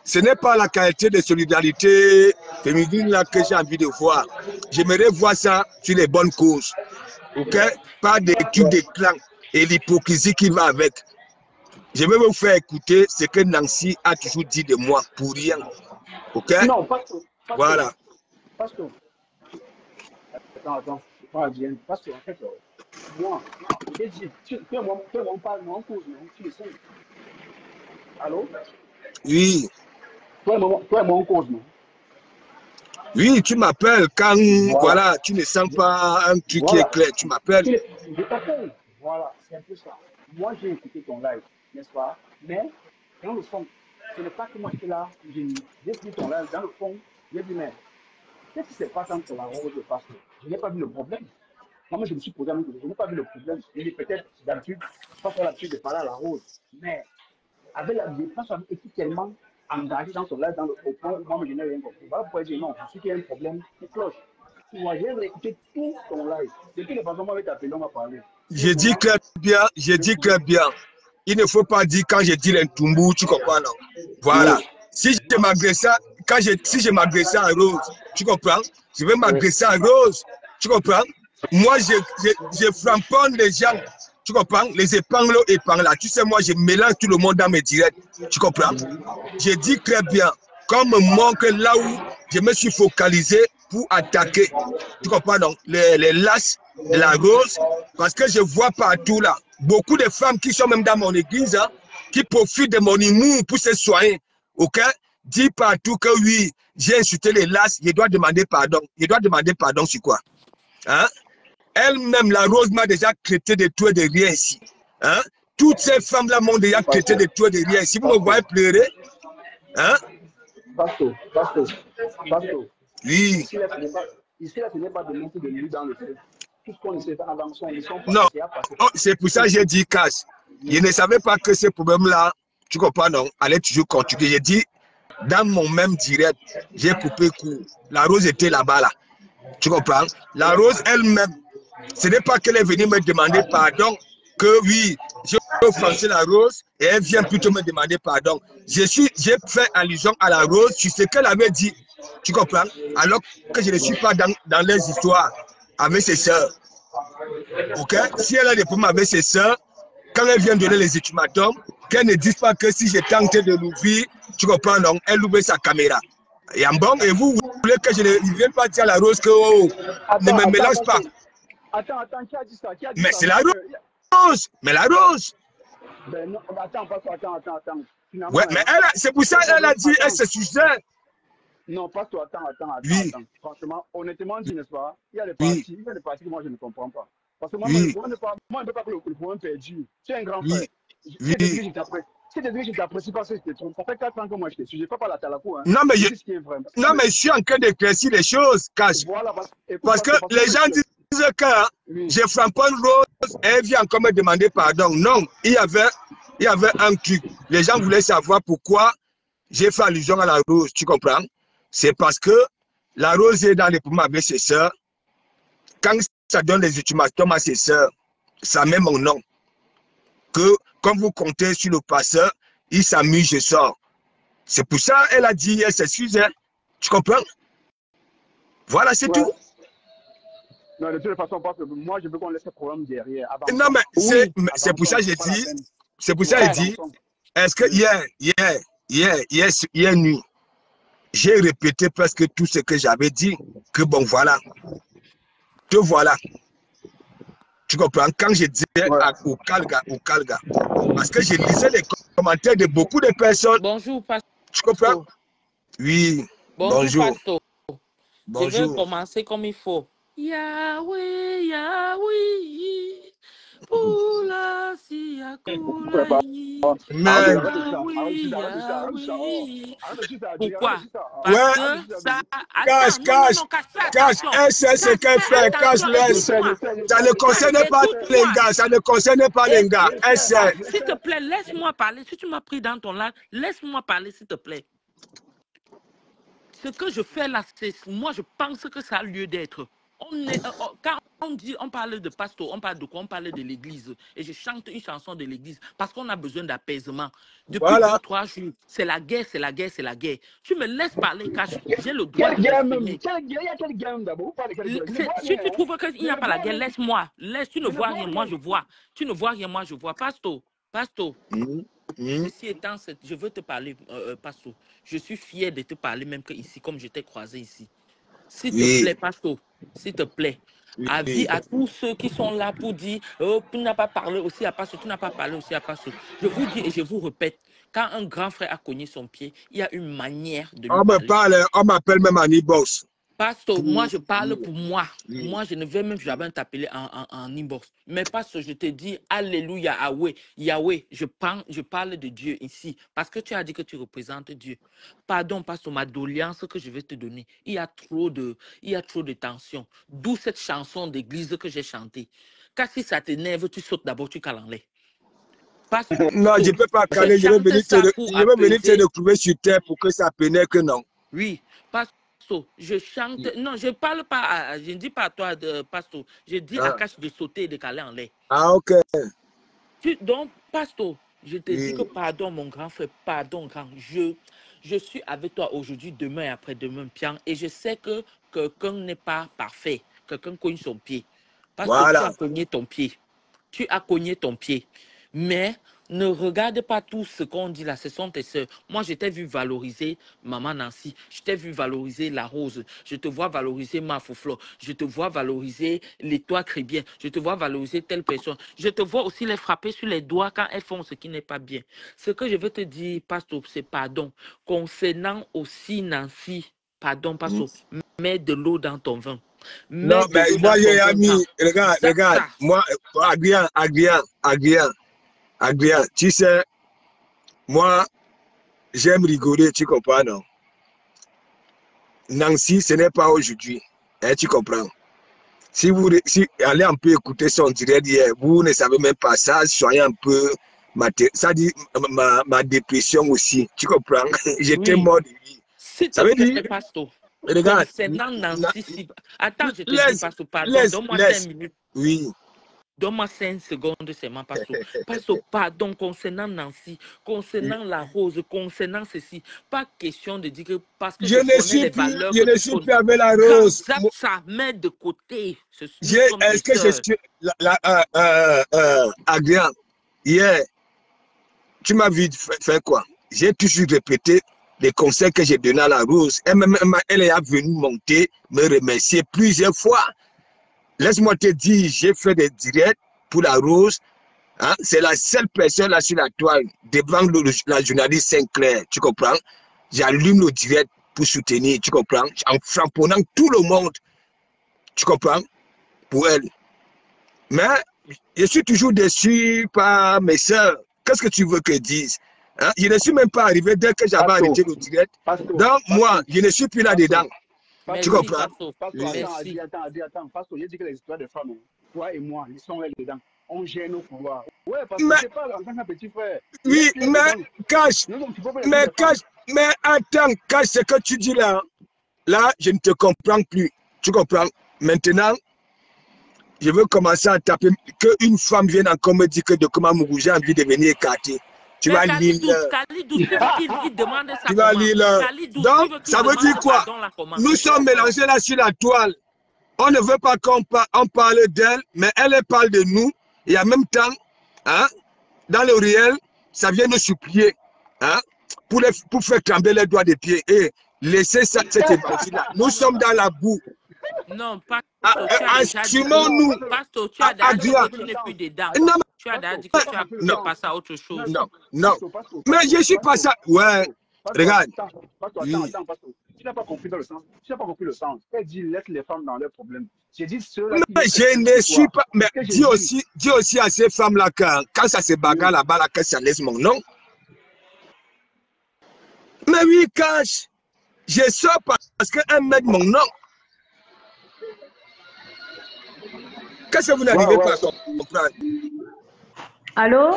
ce n'est pas la qualité de solidarité féminine là que j'ai envie de voir. J'aimerais voir ça sur les bonnes causes. ok? Pas des trucs de clan et l'hypocrisie qui va avec. Je vais vous faire écouter ce que Nancy a toujours dit de moi, pour rien, ok? Non, Voilà. pasteur. Attends, pas bien. Pasteur, en fait, moi, j'ai dit, tu es mon cause, non? Tu le sais. Allô? Oui. Toi, mon cause, non? Oui, tu m'appelles quand, Voilà. voilà, tu ne sens pas un truc qui est Voilà. clair, tu m'appelles. Je t'appelle. Voilà, c'est un peu ça. Moi, j'ai écouté ton live, n'est-ce pas? Mais, dans le fond, ce n'est pas que moi, je suis là, j'ai écouté ton live, dans le fond, j'ai dit, mais, qu'est-ce qui se passe entre la rose et le pasteur? Je n'ai pas vu le problème. Moi, je me suis posé la question, je n'ai pas vu le problème. Il est peut-être, d'habitude, pas faire l'habitude de parler à la rose. Mais, avec la défense, avait été tellement engagé dans son live, dans le propos, moi, je n'ai rien compris. Voilà pourquoi je dis non, je suis qu'il y a un problème qui cloche. Moi, j'ai écouté tout ton live. Depuis le passage, avec appelé, on m'a parlé. J'ai dit clair bien, j'ai dit clair bien. Il ne faut pas dire quand je dis l'entumbu, tu comprends, non? Voilà. Si je m'agressais, si je m'agressais à Rose, tu comprends? Je vais m'agresser à Rose, tu comprends? Moi, je framponne les gens, tu comprends? Les épingles là. Tu sais, moi, je mélange tout le monde dans mes directs, tu comprends? J'ai dit très bien, comme moi, que là où je me suis focalisé pour attaquer, tu comprends, non? Les lâches, la rose, parce que je vois partout là, beaucoup de femmes qui sont même dans mon église, hein, qui profitent de mon humour pour se soigner, ok? Dis partout que oui, j'ai insulté les lasses, je dois demander pardon. Je dois demander pardon sur quoi? Hein? Elle-même, la rose m'a déjà traité de tout et de rien ici. Hein? Toutes ces femmes-là m'ont déjà traité de tout et de rien. Si vous me voyez pleurer, hein? Pasteur. Oui. Ici, là, ce n'est pas de monter de l'huile dans le feu. Tout ce qu'on essaie de faire avant ça, ils sont Non, passés. oh, c'est pour ça que j'ai dit cash. Je ne savais pas que ce problème-là, tu comprends, non, allait toujours continuer. J'ai dit, dans mon même direct, j'ai coupé court. La rose était là-bas, là. Tu comprends? La rose elle-même, ce n'est pas qu'elle est venue me demander pardon, que oui, j'ai offensé la rose et elle vient plutôt me demander pardon. J'ai fait allusion à la rose sur ce qu'elle avait dit. Tu comprends? Alors que je ne suis pas dans les histoires avec ses sœurs. Ok? Si elle a des problèmes avec ses sœurs, quand elle vient donner les ultimatums, qu'elle ne dise pas que si j'ai tenté de l'ouvrir, tu comprends, non? Elle ouvre sa caméra. Et en bon, et vous voulez que je ne vienne pas dire à la rose que oh, ne me mélange pas. Attends, qui a dit ça? Mais c'est la rose! Mais la rose! Ben non, attends. Ouais, mais c'est pour ça qu'elle a dit, elle se sujet. Non, pas toi, attends. Oui. Franchement, honnêtement dit, n'est-ce pas? Il y a des parties que moi je ne comprends pas. Parce que moi, oui. moi, je ne peux pas que le problème perdu. Tu es un grand oui. frère. Oui. Si tu dis que je t'apprécie pas, c'est que je te trompe. Ça fait 4 ans que moi je te suis. Je ne fais pas la talakou. Hein. Non, mais je suis en train d'éclaircir les choses, Cash. Voilà, parce que les gens disent que j'ai frappé une rose et elle vient encore me demander pardon. Non, il y avait un truc. Les gens voulaient savoir pourquoi j'ai fait allusion à la rose, tu comprends? C'est parce que la rose est dans les problèmes avec ses sœurs. Quand ça donne les ultimatums à ses sœurs, ça met mon nom. Que comme vous comptez sur le passeur, il s'amuse, je sors. C'est pour ça qu'elle a dit, elle s'excuse. Tu comprends? Voilà, c'est tout. Non, de toute façon, parce que moi, je veux qu'on laisse le problème derrière. Non, mais c'est pour ça que j'ai dit, c'est pour ça que j'ai dit, est-ce que hier nuit, j'ai répété presque tout ce que j'avais dit, que bon, voilà. Te voilà. Tu comprends? Quand je disais au Kalga, parce que je lisais les commentaires de beaucoup de personnes. Bonjour, pasteur. Tu comprends? Oui. Bonjour, pasteur. Bonjour. Je vais commencer comme il faut. Yahweh, Yahweh, pour la Siakoulaï. Pourquoi? Parce que ça... Cache, elle sait ce qu'elle fait, cache laisse. Ça ne concerne pas les gars, ça ne concerne pas les gars. Elle sait. S'il te plaît, laisse-moi parler. Si tu m'as pris dans ton live, laisse-moi parler, s'il te plaît. Ce que je fais là, moi, je pense que ça a lieu d'être. Quand on dit, on parle de pasteur, on parle de quoi? On parle de l'église. Et je chante une chanson de l'église parce qu'on a besoin d'apaisement. Depuis Voilà. 2-3 jours, c'est la guerre, c'est la guerre, c'est la guerre. Tu me laisses parler, Cash. J'ai le droit Quelle de guerre même? m'exprimer. Quelle guerre? Il y a quelle guerre d'abord? Vous parlez de quelle guerre? Je ne vois Si rien. tu Hein. trouves qu'il Je n'y a ne pas la vois guerre, rien. laisse-moi. Laisse, tu ne Je ne vois vois rien, moi rien. je vois. Tu ne vois rien, moi je vois. Pasteur, Mhm. Mhm. ceci étant, je veux te parler, Pasteur. Je suis fier de te parler même que ici, comme je t'ai croisé ici. S'il te Oui, plaît, Pasteur, s'il te plaît, avis oui. à tous ceux qui sont là pour dire, oh, tu n'as pas parlé aussi à Pasteur, tu n'as pas parlé aussi à Pasteur. Je vous dis et je vous répète, quand un grand frère a cogné son pied, il y a une manière de lui On me parler. parle, on m'appelle même Annie Boss. Pasteur, moi Pour... je parle pour moi. Oui. Moi, je ne vais même jamais t'appeler en inbox. Mais Pasteur, je te dis, Alléluia, Yahweh, Yahweh, je parle de Dieu ici. Parce que tu as dit que tu représentes Dieu. Pardon, Pasteur, ma doléance que je vais te donner. Il y a trop de tension. D'où cette chanson d'église que j'ai chantée. Car si ça t'énerve, tu sautes d'abord, tu cales en l'air. Pasteur, Non, je ne peux pas je caler. chante ça pour Je vais venir te apaiser. trouver sur terre pour que ça pénètre que non. Oui, Pasteur, je chante. Non, je parle pas. Je ne dis pas à toi, Pasteur. Je dis à Ah, Cache de sauter et de caler en l'air. ah, ok. Donc, Pasteur, je te dis que Oui. pardon, mon grand frère, pardon, grand. Je suis avec toi aujourd'hui, demain et après-demain, Pierre. Et je sais que quelqu'un n'est pas parfait. Quelqu'un cogne son pied. Pasteur, tu Voilà. as cogné ton pied. Tu as cogné ton pied. Mais ne regarde pas tout ce qu'on dit là, ce sont tes soeurs. Moi, je t'ai vu valoriser Maman Nancy, je t'ai vu valoriser La Rose, je te vois valoriser Ma Fouflo, je te vois valoriser les Toits Crébien, je te vois valoriser telle personne. Je te vois aussi les frapper sur les doigts quand elles font ce qui n'est pas bien. Ce que je veux te dire, Pasteur, c'est pardon. Concernant aussi Nancy, pardon, Pasteur, mets de l'eau dans ton vin. Non, Mets de mais l'eau moi, dans ton j'ai vin, grand. ami. Regarde, Zappe regarde. ça. Moi, Adrien. Tu sais, moi, j'aime rigoler, tu comprends, non? Nancy, ce n'est pas aujourd'hui. Hein, tu comprends? Si si allez un peu écouter son direct hier, vous ne savez même pas ça, soyez un peu, ça dit ma dépression aussi, tu comprends? J'étais Oui. mort de lui. S'il te Ça veut dire, plaît, Pasteur, regarde, concernant Nancy, attends, je te dis, laisse, Pasteur, pardon, laisse, donne-moi 5 laisse, minutes. oui. Donne-moi 5 secondes seulement, Pasteur. Pasteur, pardon, concernant Nancy, concernant La Rose, concernant ceci, pas question de dire que parce que je connais les valeurs Je que ne tu suis connais. plus avec la Grand rose. zap, ça met de côté. Nous sommes tes Est-ce que je sœurs. suis, Adrien, hier, tu m'as vu faire quoi? J'ai toujours répété les conseils que j'ai donnés à la Rose. Elle est venue monter, me remercier plusieurs fois. Laisse-moi te dire, j'ai fait des directs pour la Rose. Hein? C'est la seule personne là sur la toile, devant la journaliste Sinclair. Tu comprends? J'allume le direct pour soutenir, tu comprends? En frapponnant tout le monde. Tu comprends? Pour elle. Mais je suis toujours déçu par mes soeurs. Qu'est-ce que tu veux que je dise? Hein? Je ne suis même pas arrivé dès que j'avais Pasto, arrêté le direct. Pasto, Donc, moi, Pasto, je ne suis plus là-dedans. Pasto, Tu Pasto, Merci, comprends? Pasteur. Pasto, Oui. Merci. attends, Pasto, j'ai dit que les histoires de femmes, hein, toi et moi, ils sont là-dedans. On gère nos pouvoirs. Ouais, parce que Mais, je parle en tant que petit frère. oui, Laisse-les mais, dedans. cache, Non, non, tu peux pas laisser les femmes. mais attends, cache ce que tu dis là. Là, je ne te comprends plus. Tu comprends? Maintenant, je veux commencer à taper. Qu'une femme vienne encore me dire que de comment Mougouja a envie de venir écarter. Tu Mais vas lire. Kalidou, tu veux qu'il demande ça Tu vas comment? lire. Kalidou, tu Donc, veux qu'il ça veut demande dire quoi? pardon là comment? Nous sommes mélangés là sur la toile. On ne veut pas qu'on parle d'elle, mais elle parle de nous. Et en même temps, hein, dans le réel, ça vient nous supplier, hein, pour faire trembler les doigts des pieds. Et laisser cette énergie-là. Nous sommes dans la boue. Non, Pasteur, tu as déjà dit que... Assumons-nous, Pasteur, tu as déjà dit Adrien. que tu n'es plus dedans. Non, Tu as déjà dit Tu que n'as pas compris le tu es non, sens. passé à autre Non, chose. non, non. Pasto, Mais je suis pas ça. Ouais, regarde. Oui. Pasto. Tu n'as pas compris dans le sens. Tu n'as pas compris le sens. Elle dit laisse les femmes dans leurs problèmes. J'ai dit ceux-là qui Mais viennent je faire ne pour suis toi. pas. Mais Que j'ai dit. dis aussi à ces femmes-là quand ça se bagarre là-bas, là, que ça laisse mon nom. Mais oui, cache. Je sors parce qu'elles mettent mon nom. Qu'est-ce que vous n'arrivez pas à comprendre? Allô?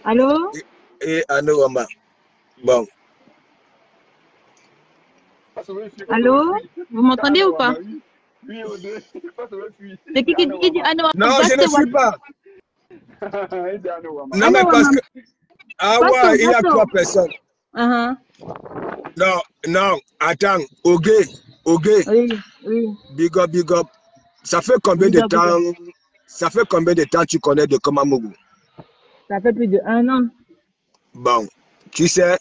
Allô? Et Anouama. Bon. Allô? Vous m'entendez ou pas? Oui, Audrey. C'est qui dit Anno? Non, je ne suis pas. Non, mais parce que. Ah ouais, il y a 3 personnes. Non, non, attends. Ok. Oui, oui. Big up. Ça fait combien de temps? Ça fait combien de temps tu connais de Komamougou? Ça fait plus de 1 an. Bon, tu sais,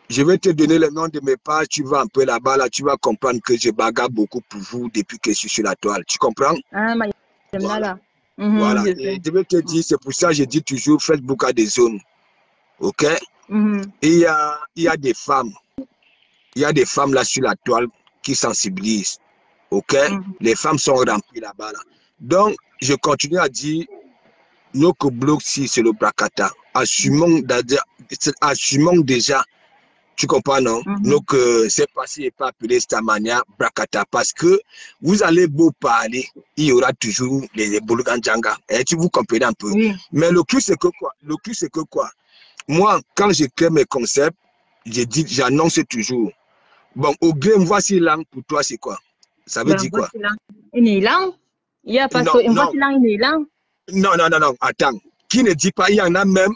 je vais te donner le nom de mes pages, tu vas un peu là-bas, là, tu vas comprendre que je bagarre beaucoup pour vous depuis que je suis sur la toile. Tu comprends? Ah, ma voilà. Voilà. Et je vais te dire, c'est pour ça que je dis toujours, Facebook a des zones. Ok? Et il y a des femmes. Il y a des femmes là sur la toile qui sensibilisent. Ok? Les femmes sont remplies là-bas. Là. Donc, je continue à dire, nos blocs, si c'est le Brakata. Assumons déjà, tu comprends, non? Donc, c'est passé et pas appelé de cette manière Brakata. Parce que vous allez beau parler, il y aura toujours les Boulougandjanga. Et tu vous comprenez un peu. Oui. Mais le plus, c'est que quoi? Moi, quand je crée mes concepts, j'annonce toujours. Bon, au game, voici langue, pour toi, c'est quoi? Ça veut dire quoi? Une langue? Il y a pas une voici langue, une langue? Non, attends. Qui ne dit pas, il y en a même,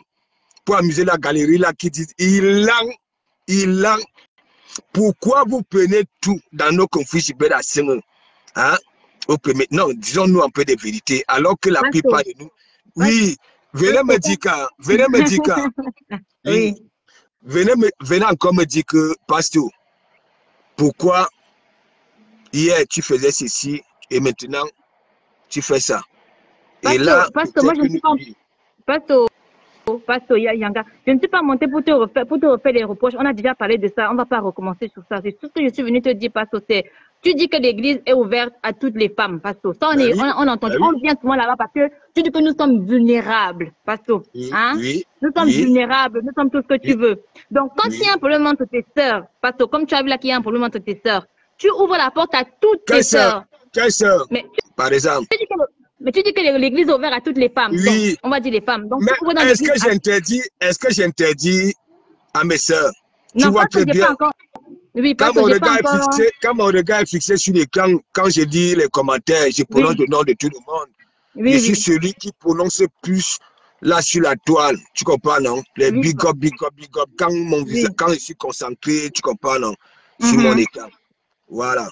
pour amuser la galerie là, qui disent, il langue. Pourquoi vous prenez tout dans nos conflits hein? Non, disons-nous un peu de vérité, alors que la plupart de nous, oui, venez me dire oui. Venez encore me dire que, Pasteur, pourquoi hier tu faisais ceci et maintenant tu fais ça? Et là, moi je ne suis pas... Pasteur Yanga, je ne suis pas montée pour te refaire des reproches. On a déjà parlé de ça. On ne va pas recommencer sur ça. C'est tout ce que je suis venue te dire, Pasteur. Tu dis que l'église est ouverte à toutes les femmes, Pasteur. Ça, on entend. On vient souvent là-bas parce que tu dis que nous sommes vulnérables, Pasteur. Hein? Nous sommes vulnérables. Nous sommes tout ce que tu veux. Donc, quand il y a un problème entre tes sœurs, Pasteur, comme tu as vu là qu'il y a un problème entre tes sœurs, tu ouvres la porte à toutes tes sœurs. Quelle sœur? Par exemple. Mais tu dis que l'église est ouverte à toutes les femmes. Oui. Donc, on va dire les femmes. Donc, mais est-ce que j'interdis à mes sœurs? Non, tu vois très bien. Oui, quand mon regard est fixé sur l'écran, quand je lis les commentaires, je prononce le nom de tout le monde. Je suis celui qui prononce plus là sur la toile. Tu comprends, non? Les big up. Quand je suis concentré, tu comprends, non? Sur mon écran. Voilà.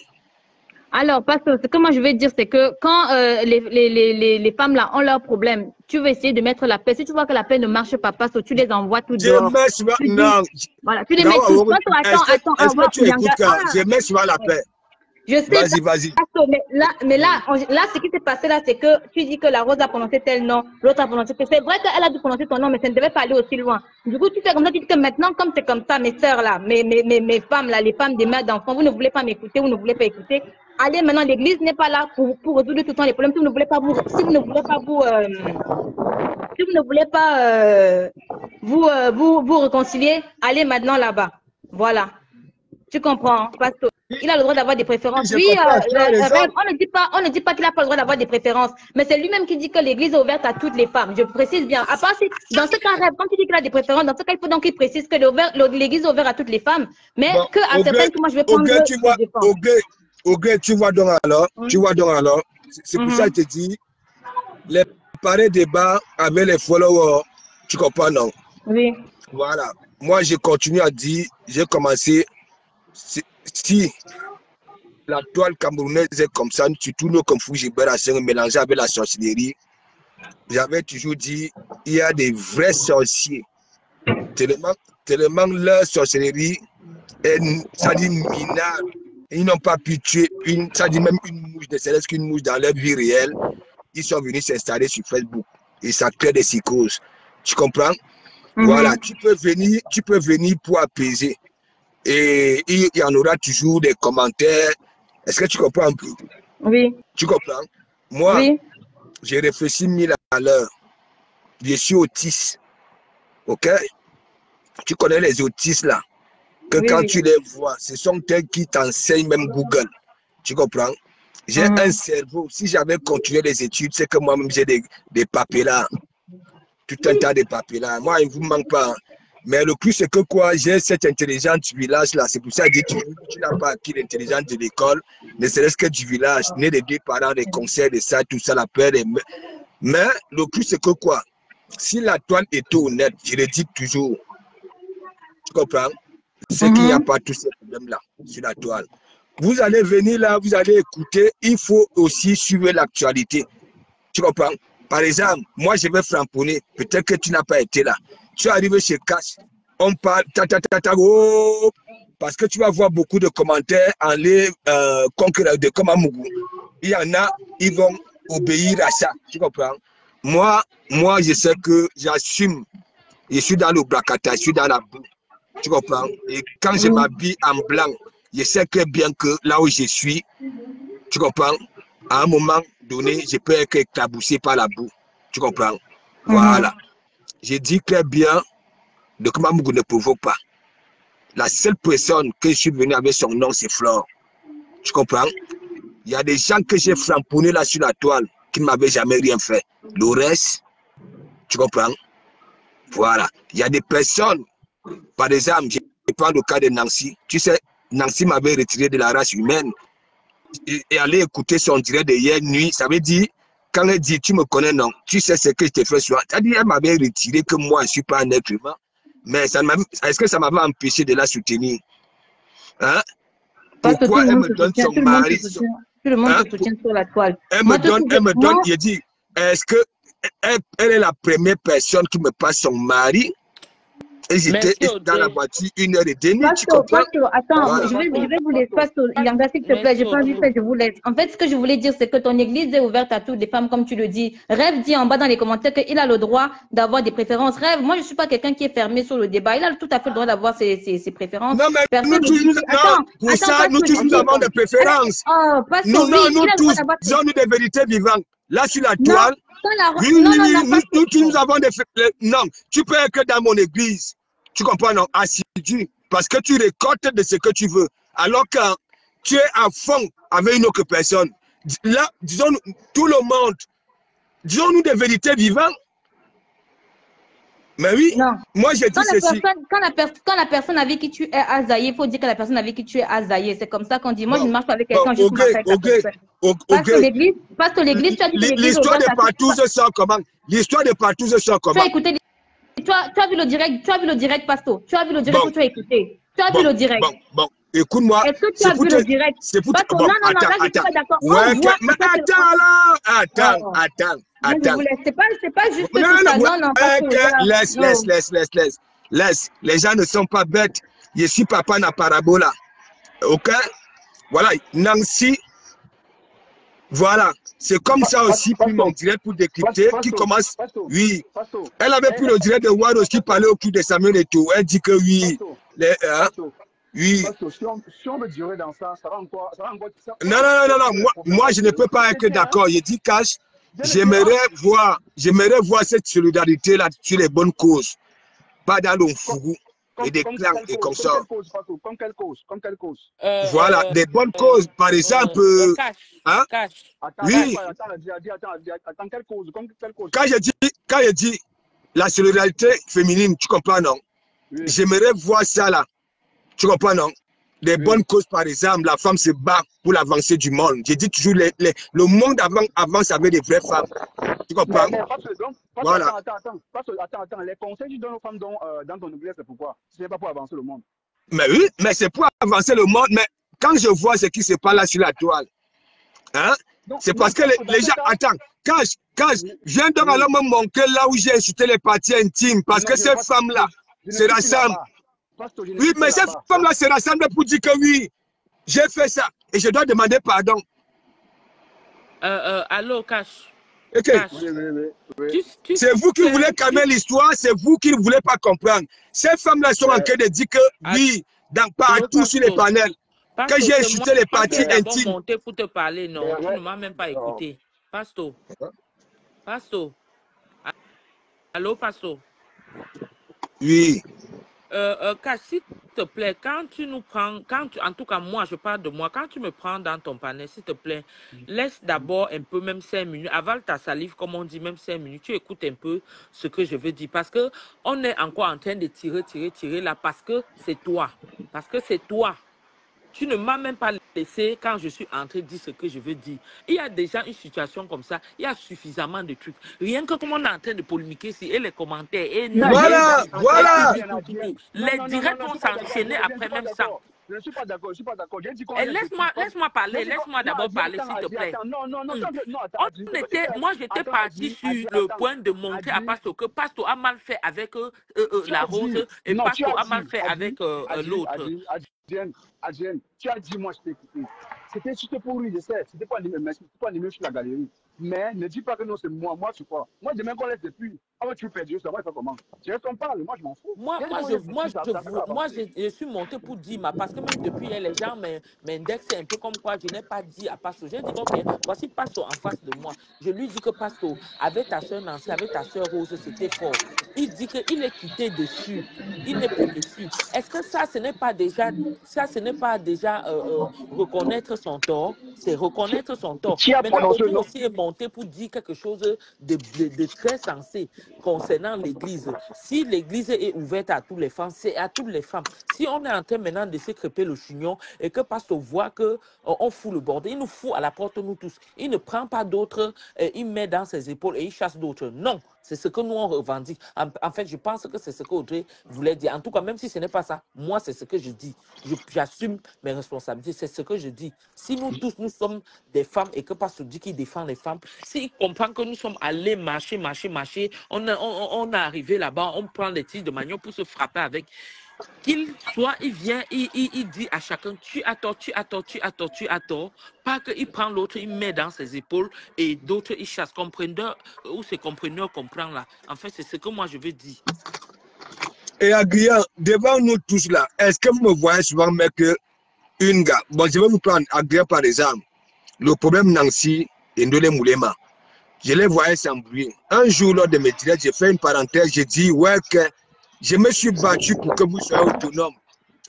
Alors, parce que ce que moi je vais dire, c'est que quand les femmes là ont leurs problèmes, tu veux essayer de mettre la paix. Si tu vois que la paix ne marche pas, parce que tu les envoies tout dehors. Voilà, tu les mets tous. Attends, je mets souvent la paix. Je sais. Vas-y. Mais là, ce qui s'est passé là, c'est que tu dis que la Rose a prononcé tel nom, l'autre a prononcé tel. C'est vrai qu'elle a dû prononcer ton nom, mais ça ne devait pas aller aussi loin. Du coup, tu fais comme ça, tu dis que maintenant, comme c'est comme ça, mes sœurs là, mes femmes là, les femmes des mères d'enfants, vous ne voulez pas m'écouter, vous ne voulez pas écouter. Allez, maintenant, l'église n'est pas là pour résoudre tout le temps les problèmes. Si vous ne voulez pas vous réconcilier, allez maintenant là-bas. Voilà. Tu comprends, Pasteur? Il a le droit d'avoir des préférences. Oui, on ne dit pas qu'il n'a pas le droit d'avoir des préférences, mais c'est lui-même qui dit que l'église est ouverte à toutes les femmes. Je précise bien. À part si, dans ce cas, quand tu dis qu'il a des préférences, dans ce cas, il faut donc qu'il précise que l'église est ouverte à toutes les femmes, mais qu'à certaines, moi je vais prendre tu vois donc alors, c'est pour ça que je te dis, les pareils débats avec les followers, tu comprends, non? Oui. Voilà. Moi, je continue à dire, j'ai commencé, si la toile camerounaise est comme ça, surtout nos conflits mélangés avec la sorcellerie, j'avais toujours dit, il y a des vrais sorciers. Tellement leur sorcellerie est, ça dit, minable. Ils n'ont pas pu tuer ça dit même une mouche, ne serait-ce qu'une mouche dans leur vie réelle. Ils sont venus s'installer sur Facebook et ça crée des psychoses. Tu comprends? Voilà, tu peux venir pour apaiser. Et il y en aura toujours des commentaires. Est-ce que tu comprends un peu? Oui. Tu comprends? Moi, j'ai réfléchi 1000 à l'heure. Je suis autiste. Ok? Tu connais les autistes là? Que quand tu les vois, ce sont eux qui t'enseignent même Google. Tu comprends? J'ai un cerveau. Si j'avais continué les études, c'est que moi-même j'ai des papiers là. Tout un tas de papiers là. Moi, il ne vous manque pas. Mais le plus, c'est que quoi, j'ai cette intelligence du village là. C'est pour ça que tu n'as pas acquis l'intelligence de l'école, ne serait-ce que du village, né des deux parents, des conseils, de ça, tout ça, la peur. Mais le plus, c'est que quoi, si la toile est honnête, je le dis toujours, tu comprends, c'est qu'il n'y a pas tous ces problèmes-là sur la toile. Vous allez venir là, vous allez écouter, il faut aussi suivre l'actualité. Tu comprends? Par exemple, moi je vais framponner, peut-être que tu n'as pas été là. Tu arrives chez Cash, on parle, oh, parce que tu vas voir beaucoup de commentaires en les concurrents de Komamougou. Il y en a, ils vont obéir à ça. Tu comprends? Moi, je sais que j'assume. Je suis dans le bracata, je suis dans la boue. Tu comprends? Et quand je m'habille en blanc, je sais très bien que là où je suis, tu comprends? À un moment donné, je peux être éclaboussé par la boue. Tu comprends? Voilà. Je dis très bien, de Komamougou ne provoque pas. La seule personne que je suis venu avec son nom, c'est Flore. Tu comprends? Il y a des gens que j'ai frapponnés là sur la toile qui ne m'avaient jamais rien fait. Le reste, tu comprends? Voilà. Il y a des personnes, par exemple, je prends le cas de Nancy. Tu sais, Nancy m'avait retiré de la race humaine et aller écouter son direct de hier nuit. Ça veut dire, quand elle dit, tu me connais, non, tu sais ce que je t'ai fait soir. C'est-à-dire, elle m'avait retiré que moi, je ne suis pas un être humain. Mais est-ce que ça m'avait empêché de la soutenir? Hein? Pourquoi elle me donne son mari? Tout le monde se soutient sur la toile. Elle me donne, il dit, est-ce que elle est la première personne qui me passe son mari? Et j'étais dans la voiture 1h30, tu comprends? Attends, Voilà. je vais vous laisser. Pastor, Yanga, s'il te plaît, j'ai pas envie de faire, je vous laisse. En fait, ce que je voulais dire, c'est que ton église est ouverte à toutes les femmes, comme tu le dis. Rêve dit en bas dans les commentaires qu'il a le droit d'avoir des préférences. Rêve, moi, je suis pas quelqu'un qui est fermé sur le débat. Il a tout à fait le droit d'avoir ses préférences. Non, mais Personne nous tous, nous avons des préférences. Pastor, nous tous, disons-nous des vérités vivantes. Là, sur la toile, nous avons des préférences. Non, tu peux être que dans mon église. Tu comprends, non? Assidu. Parce que tu récoltes de ce que tu veux. Alors que tu es à fond avec une autre personne. Là, disons, tout le monde, disons-nous des vérités vivantes. Mais oui, non. Moi j'ai dit ceci. Quand la personne avec qui tu es azaillé, il faut dire que la personne avec qui tu es azaillé. C'est comme ça qu'on dit. Moi, je ne marche pas avec quelqu'un juste pour faire Parce que l'église, tu as dit que l'église. L'histoire de partout se sort comment? L'histoire de partout se sort comment? Tu as vu le direct, Pasto. Tu as vu le direct ou tu as écouté? Tu as vu le direct. Bon, écoute-moi. Est-ce que tu as vu le direct? C'est pour Pasto, non, là, je suis pas d'accord. Ouais, mais attends. C'est pas juste ça. Non, laisse. Les gens ne sont pas bêtes. Je suis papa na parabola. Ok? Voilà, Nancy. Voilà, c'est comme ça aussi pour mon direct pour décrypter qui commence. Oui, elle avait pris le direct de Waros qui parlait au cul de Samuel et tout. Elle dit que oui. Oui. Si on veut durer dans ça, ça va encore. Non. Moi, je ne peux pas être d'accord. Je dis Cash, j'aimerais voir cette solidarité là sur les bonnes causes. Pas dans le fougou et des clans et comme ça. Comme quelle cause? Voilà, des bonnes causes. Par exemple. Cash. Oui. Attends, quelle cause? Quand je dis la solidarité féminine, tu comprends, non? Oui. J'aimerais voir ça là. Tu comprends, non? Des bonnes causes, par exemple, la femme se bat pour l'avancée du monde. J'ai dit toujours, le monde avant, ça avait des vraies femmes. Tu comprends? Voilà. Attends. Les conseils que tu donnes aux femmes dans ton église, c'est pourquoi? Ce n'est pas pour avancer le monde. Mais oui, mais c'est pour avancer le monde. Mais quand je vois ce qui se passe là sur la toile, hein? C'est parce que les gens... Attends, Cash, viens donc alors me montrer là où j'ai insulté les parties intimes. Parce que ces femmes-là se rassemblent. Oui, mais ces femmes-là se rassemblent pour dire que oui, j'ai fait ça. Et je dois demander pardon. Allô, Cash. Okay. Oui. C'est vous qui voulez calmer l'histoire, c'est vous qui ne voulez pas comprendre. Ces femmes-là sont en train de dire que oui, partout sur les panels, que j'ai insulté les parties intimes. Monter pour te parler, non, tu ne m'as même pas écouté. Pasto. Allô, Pasto. Oui. S'il te plaît, quand tu nous prends, en tout cas moi, je parle de moi, quand tu me prends dans ton panel, s'il te plaît, laisse d'abord un peu, même 5 minutes, avale ta salive, comme on dit, même 5 minutes, tu écoutes un peu ce que je veux dire, parce que on est encore en train de tirer là, parce que c'est toi, tu ne m'as même pas laissé quand je suis entré dire ce que je veux dire. Il y a déjà une situation comme ça, il y a suffisamment de trucs. Rien que comme on est en train de polémiquer ici, et les commentaires, et Non, nous, et Voilà, tout, et voilà. tout. Les directs je vont suis pas d'accord, s'enchaîner Adrien, je suis après pas même ça. d'accord. Je ne suis pas d'accord, je suis pas d'accord. J'ai dit qu'on Et laisse des trucs. laisse-moi parler, laisse-moi Non, d'abord Adi, parler, attends, s'il te Adi, plaît. attends. Non, Hmm. non, attends, Adi. Moi, j'étais Attends, parti Adi, sur le attends. point de montrer à Adi, Pastor que Pastor a mal fait avec tu la as rose dit, et non, tu as Pastor a mal dit, fait avec l'autre. Adrien, tu as dit, moi, je t'ai écouté. C'était juste pour lui, je sais. C'était pas animé, mais c'était pas animé sur la galerie. Mais ne dis pas que non, c'est moi. Moi, tu crois. Moi, demain qu'on laisse depuis. Ah, ouais, tu peux perdre, ça va faire comment? Tu restes, on parle, moi, je m'en fous. Moi, J'ai dit moi, qu'on je, laisse moi, depuis, ça je, fait moi, avancer. je suis monté pour dire, parce que même depuis hier, les gens m'indexent un peu comme quoi je n'ai pas dit à Pastor. J'ai dit, OK, voici Pastor en face de moi. Je lui dis que Pastor, avec ta soeur Nancy, avec ta soeur Rose, c'était fort. Il dit qu'il est quitté dessus. Il n'est plus dessus. Est-ce que ça, ce n'est pas déjà reconnaître son tort? C'est reconnaître son tort. Qui a Maintenant, prononcé Audrey non? aussi est monté pour dire quelque chose de très sensé concernant l'Église. Si l'Église est ouverte à toutes les femmes, c'est à toutes les femmes. Si on est en train maintenant de se crêper le chignon et que Pasteur voit que on fout le bordel, il nous fout à la porte nous tous. Il ne prend pas d'autres, il met dans ses épaules et il chasse d'autres. Non, c'est ce que nous on revendique. En fait, je pense que c'est ce qu'Audrey voulait dire. En tout cas, même si ce n'est pas ça, moi c'est ce que je dis. J'assume mes responsabilités. C'est ce que je dis. Si nous tous nous sommes des femmes et que Pasteur dit qu'il défend les femmes, s'il comprend que nous sommes allés marcher, on est arrivé là-bas, on prend les tiges de manioc pour se frapper avec. Qu'il soit, il vient, il dit à chacun, tu as tort, tu as tort, tu as tort, tu as tort. Pas qu'il prend l'autre, il met dans ses épaules et d'autres, il chasse. Compreneur, ou c'est compreneur comprend là. En fait, c'est ce que moi je veux dire. Et Adrien, devant nous tous là, est-ce que vous me voyez souvent mettre une gars? Bon, je vais vous prendre Adrien par exemple. Le problème Nancy et Ndole Moulema. Je les voyais s'embrouiller. Un jour, lors de mes directs, j'ai fait une parenthèse, j'ai dit, ouais, que je me suis battu pour que vous soyez autonome.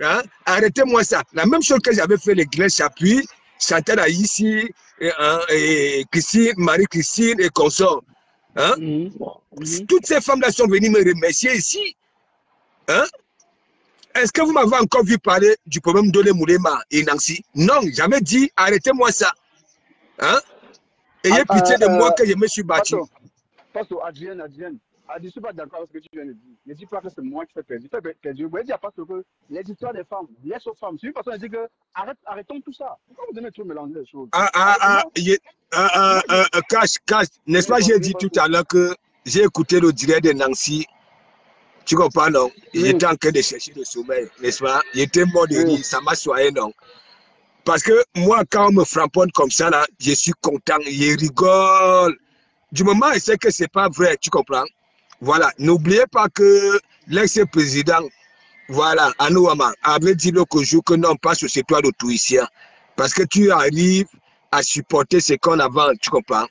Hein? Arrêtez-moi ça. La même chose que j'avais fait les Grèces Chapuis, Chantal Aïssi, et Christine, Marie-Christine et consorts. Hein? Toutes ces femmes-là sont venues me remercier ici. Hein? Est-ce que vous m'avez encore vu parler du problème d'Ole Moulema et Nancy? Non, jamais dit, arrêtez-moi ça. Hein? Ayez pitié de moi que je me suis battu. Pastor, Adrien, je ne suis pas d'accord avec ce que tu viens de dire. Ne dis pas que c'est moi qui fais perdre. Je voulais dire à Pastor que les histoires des femmes, laisse aux femmes. Si une personne dit que arrêtons tout ça. Pourquoi vous donnez trop mélanger les choses? Cash, n'est-ce pas, j'ai dit tout à l'heure que j'ai écouté le direct de Nancy. Tu comprends, non? J'étais en train de chercher le sommeil, n'est-ce pas? J'étais mort de rire, ça m'a soigné, non? Parce que moi, quand on me framponne comme ça, là, je suis content, je rigole. Du moment où je sais que ce n'est pas vrai, tu comprends? Voilà, n'oubliez pas que l'ex-président, voilà, Anouama, avait dit l'autre jour que non, pas sur toi de tout ici. Parce que tu arrives à supporter ce qu'on a, tu comprends?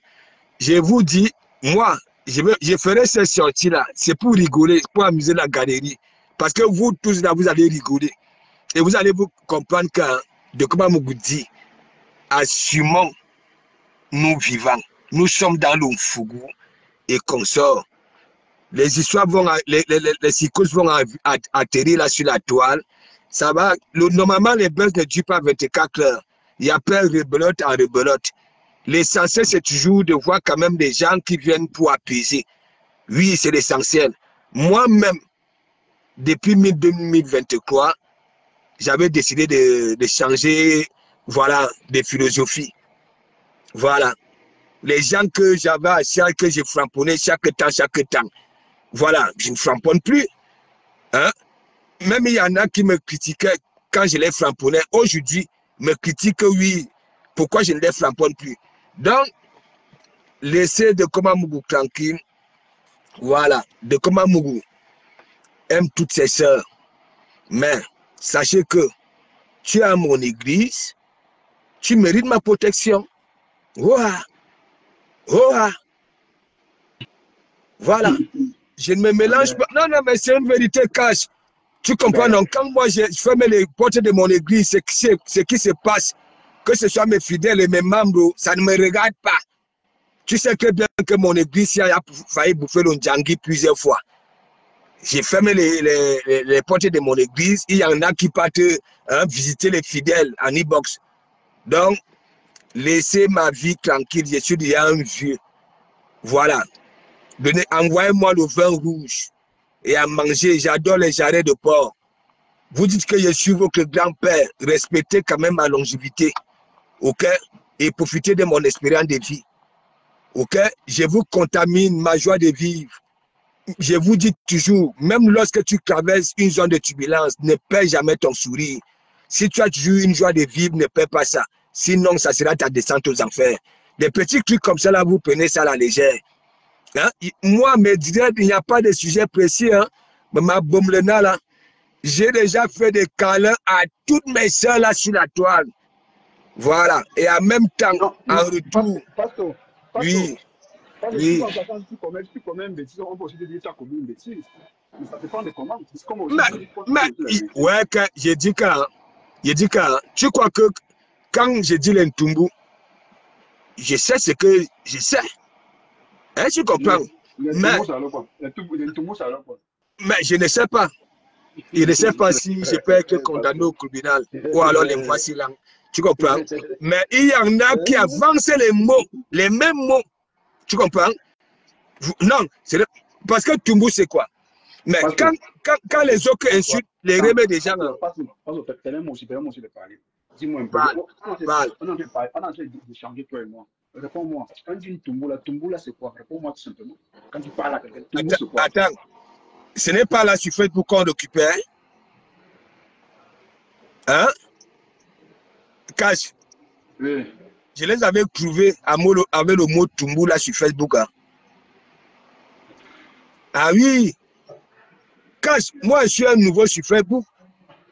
Je vous dis, moi, je ferai cette sortie-là, c'est pour rigoler, pour amuser la galerie. Parce que vous tous là, vous allez rigoler. Et vous allez vous comprendre que, de comment vous dit, assumons, nous vivants. Nous sommes dans le fougou et consorts. Les histoires vont, les psychoses vont atterrir là sur la toile. Ça va, normalement, les buzz ne durent pas 24 heures. Il y a plein de rebelote en rebelote. L'essentiel, c'est toujours de voir quand même des gens qui viennent pour apaiser. Oui, c'est l'essentiel. Moi-même, depuis 2023, j'avais décidé de changer, voilà, de philosophie. Voilà. Les gens que j'avais à chaque, que je frapponnais chaque temps. Voilà, je ne framponne plus. Hein? Même il y en a qui me critiquaient quand je les frapponnais. Aujourd'hui, me critiquent, oui, pourquoi je ne les framponne plus. Donc, laissez de Komamougou tranquille. Voilà, de Komamougou aime toutes ses sœurs. Mais sachez que tu es à mon église, tu mérites ma protection. Ouah. Ouah. Voilà. Je ne me mélange pas. Non, mais c'est une vérité cache. Tu comprends? Ben, Donc, quand moi, je ferme les portes de mon église, ce qui se passe, que ce soit mes fidèles et mes membres, ça ne me regarde pas. Tu sais que bien que mon église a failli bouffer le Ndjangi plusieurs fois. J'ai fermé les portes de mon église. Il y en a qui partent visiter les fidèles en e-box. Donc, laissez ma vie tranquille. Je suis déjà un vieux. Voilà. Envoyez-moi le vin rouge et à manger. J'adore les jarrets de porc. Vous dites que je suis votre grand-père. Respectez quand même ma longévité. OK? Et profitez de mon expérience de vie. OK? Je vous contamine ma joie de vivre. Je vous dis toujours, même lorsque tu traverses une zone de turbulence, ne perds jamais ton sourire. Si tu as toujours une joie de vivre, ne perds pas ça. Sinon, ça sera ta descente aux enfers. Des petits trucs comme ça, là, vous prenez ça à la légère. Hein? Moi, me dire, il n'y a pas de sujet précis. Hein? Mais ma bomblena, là, j'ai déjà fait des câlins à toutes mes soeurs là sur la toile. Voilà. Et en même temps, non, en non, retour, Pastor, oui, parce que oui. quand tu commets une bêtise, on peut aussi te dire que tu as commis une bêtise. Mais ça dépend de comment. C'est comme aussi Mais, dire que tu fais la bêtise. ouais, j'ai dit que, tu crois que quand je dis l'Ntumbu, je sais ce que je sais. Hein, tu comprends? Le Mais, Ntumbu, ça alors quoi? Le Ntumbu, ça alors quoi? mais je ne sais pas. Je ne sais pas si je peux être condamné au tribunal ou alors les voici là. Tu comprends? Mais il y en a qui avancent les mots, les mêmes mots. Tu comprends? Non, parce que Tumbu, c'est quoi? Mais quand les autres insultent les remèdes des gens. Permets-moi aussi de parler. Dis-moi un peu. Parle. On est en train d'échanger, toi et moi. Réponds-moi. Quand tu dis Tumbu là, c'est quoi? Réponds-moi tout simplement. Quand tu parles à quelqu'un, Tumbu, c'est quoi? Attends, ce n'est pas là sur Facebook qu'on récupère. Hein? Cash. Oui. Je les avais trouvés avec le mot Tumbu là sur Facebook. Hein? Ah oui. Cash, moi je suis un nouveau sur Facebook.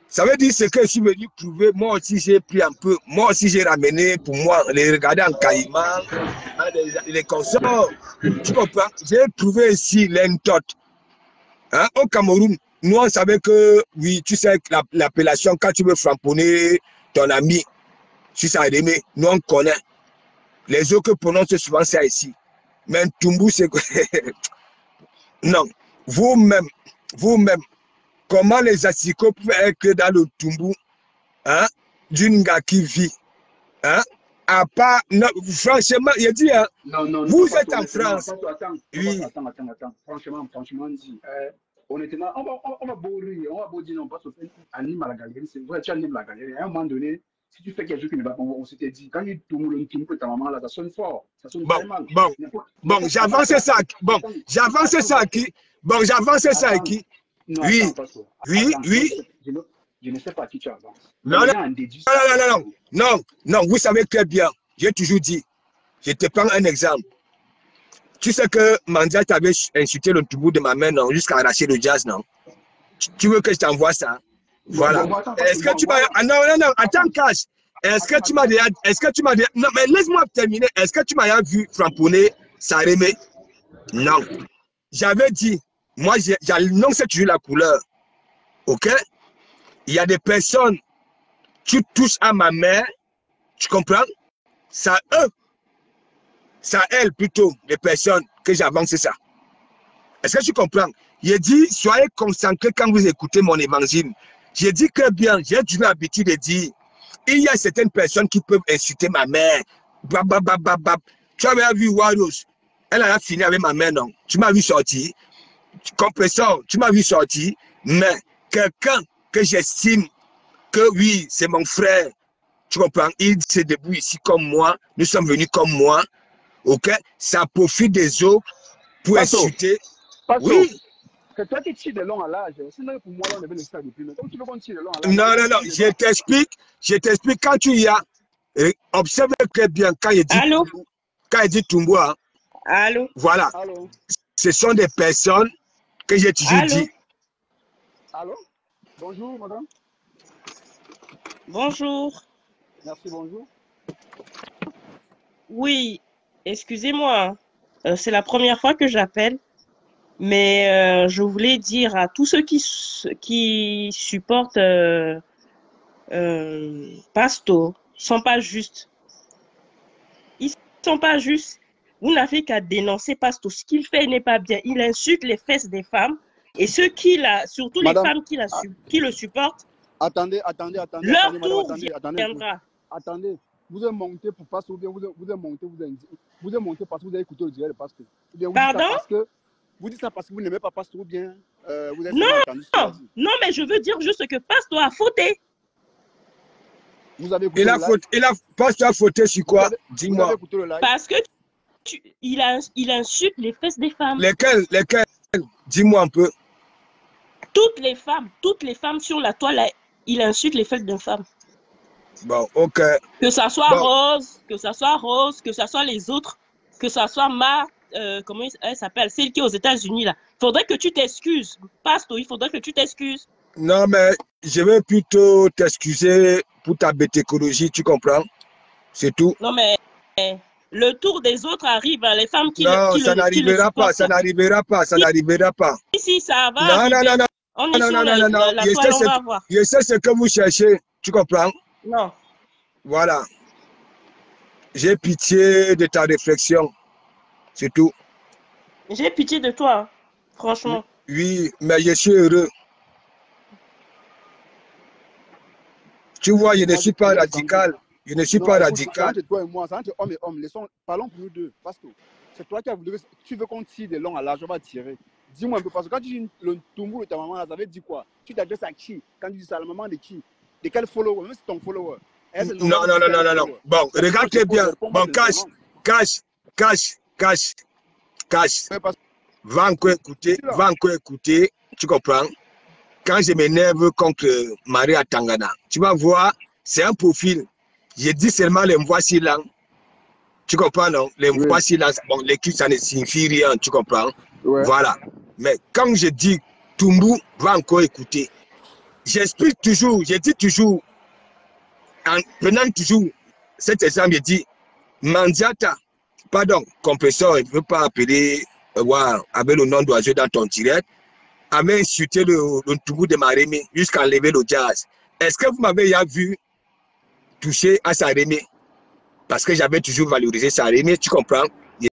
Ça veut dire ce que je suis venu trouver. Moi aussi j'ai pris un peu. Moi aussi j'ai ramené pour moi les regarder en caïman, les consorts. Tu comprends? J'ai trouvé ici l'entot. Hein? Au Cameroun, nous on savait que, oui, tu sais, l'appellation, quand tu veux framponner ton ami, si ça a aimé, nous on connaît. Les autres prononcent souvent ça ici. Mais Tumbu, c'est quoi? Non. Vous-même, comment les asticots peuvent être dans le Tumbu, hein, d'une gars qui vit, hein, à part, non, franchement, il dit, hein, Non, vous êtes en France. Oui. Attends. Franchement, dit. Honnêtement, on va beau rire, on va beau dire non, parce que anime à la galerie, c'est vrai, tu animes la galerie. À un moment donné, si tu fais quelque chose qui ne va pas, on s'était dit, quand il tourne le Tumbu, ta maman là, ça sonne fort, ça sonne très mal. Bon, j'avance ça. Bon, j'avance ça à qui? Bon, j'avance ça à qui? Oui. Je ne sais pas à qui tu avances. Non, vous savez très bien. J'ai toujours dit, je te prends un exemple. Tu sais que Mandia t'avait insulté le Tumbu de ma main, non, jusqu'à arracher le jazz, non? Tu veux que je t'envoie ça? Voilà. Est-ce que tu m'as... Ah, non, attends, Cash. Est-ce que tu m'as déjà... Non, mais laisse-moi terminer. Est-ce que tu m'as vu framponner Sarémé? Non. J'avais dit, moi, j'annonçais toujours la couleur. OK? Il y a des personnes, tu touches à ma mère, tu comprends? Ça eux, ça elle plutôt, les personnes que j'avance ça. Est-ce que tu comprends? J'ai dit, soyez concentrés quand vous écoutez mon évangile. J'ai dit que bien, j'ai toujours l'habitude de dire, il y a certaines personnes qui peuvent insulter ma mère. Tu avais vu Waros, elle a fini avec ma mère, non? Tu m'as vu sortir. Compresseur, tu m'as vu sortir, mais quelqu'un que j'estime que oui, c'est mon frère, tu comprends, il se débrouille ici comme moi, nous sommes venus comme moi, ok, ça profite des autres pour insulter. Oui. C'est toi qui tires de long à l'âge, sinon pour moi, on devait le faire depuis. Mais comme tu veux qu'on tire de long à l'âge. Non, je t'explique, quand tu y as, observe très bien, quand il dit Tumbu, hein, Allô? Voilà. Allô? Ce sont des personnes que j'ai toujours dit. Allô? Bonjour, madame. Bonjour. Merci, bonjour. Oui, excusez-moi. C'est la première fois que j'appelle. Mais je voulais dire à tous ceux qui supportent Pasto, ils sont pas justes. Ils sont pas justes. Vous n'avez qu'à dénoncer Pasto. Ce qu'il fait n'est pas bien. Il insulte les fesses des femmes et ceux surtout Madame, les femmes qui le supportent. attendez, Leur madame, tour attendez. viendra. Attendez, vous êtes monté pour Pasto ou bien vous êtes monté, vous êtes monté parce que vous avez écouté le direct de Pasto. Ou bien Pardon? Vous dites ça parce que vous n'aimez pas Pasto ou bien vous avez Non, entendu ce qu'il a dit. non, mais je veux dire juste que Pasto a fauté. Vous avez écouté le live? Pasto a fauté sur quoi? Dis-moi. Vous avez écouté le live? Parce que il insulte les fesses des femmes. Lesquelles? Dis-moi un peu. Toutes les femmes sur la toile, il insulte les fesses d'une femme. Bon, ok. Que ça soit Rose, que ça soit les autres, que ça soit comment elle s'appelle, celle qui est aux États-Unis là. Faudrait que tu t'excuses. Pasto, il faudrait que tu t'excuses. Non, mais je vais plutôt t'excuser pour ta bêtécologie, tu comprends? C'est tout. Non, mais le tour des autres arrive, hein, les femmes qui non, qui ça n'arrivera pas, ça n'arrivera pas, ça n'arrivera pas. Si, ça va. Non. On est sur la toile, on va voir. Je sais ce que vous cherchez, tu comprends? Non. Voilà. J'ai pitié de ta réflexion, c'est tout. J'ai pitié de toi, franchement. Oui, mais je suis heureux. Tu vois, je ne suis pas radical. Je ne suis pas radical. C'est toi et moi, c'est entre homme et homme. Parlons pour nous deux. Parce que c'est toi qui as voulu. Tu veux qu'on tire des longs à l'âge, on va tirer. Dis-moi un peu, parce que quand tu dis le Tumbu de ta maman, ça veut dire quoi? Tu t'adresses à qui? Quand tu dis ça, la maman de qui? De quel follower? Même si c'est ton follower. Non. Bon, regarde bien. Bon, cache. Va encore écouter, tu comprends? Quand je m'énerve contre Maria Tangana, tu vas voir, c'est un profil. Je dis seulement les voici là. Tu comprends, non? Les voici là, bon, l'équipe, ça ne signifie rien, tu comprends? Ouais. Voilà. Mais quand je dis Tumbu, va encore écouter. J'explique toujours, je dis toujours, en prenant toujours cet exemple, je dis Mandiata, pardon, compresseur, il ne veut pas appeler avec le nom d'oiseau dans ton direct, avait insulté le Tumbu de Marémé jusqu'à enlever le jazz. Est-ce que vous m'avez vu toucher à Sarémé? Parce que j'avais toujours valorisé Sarémé, tu comprends?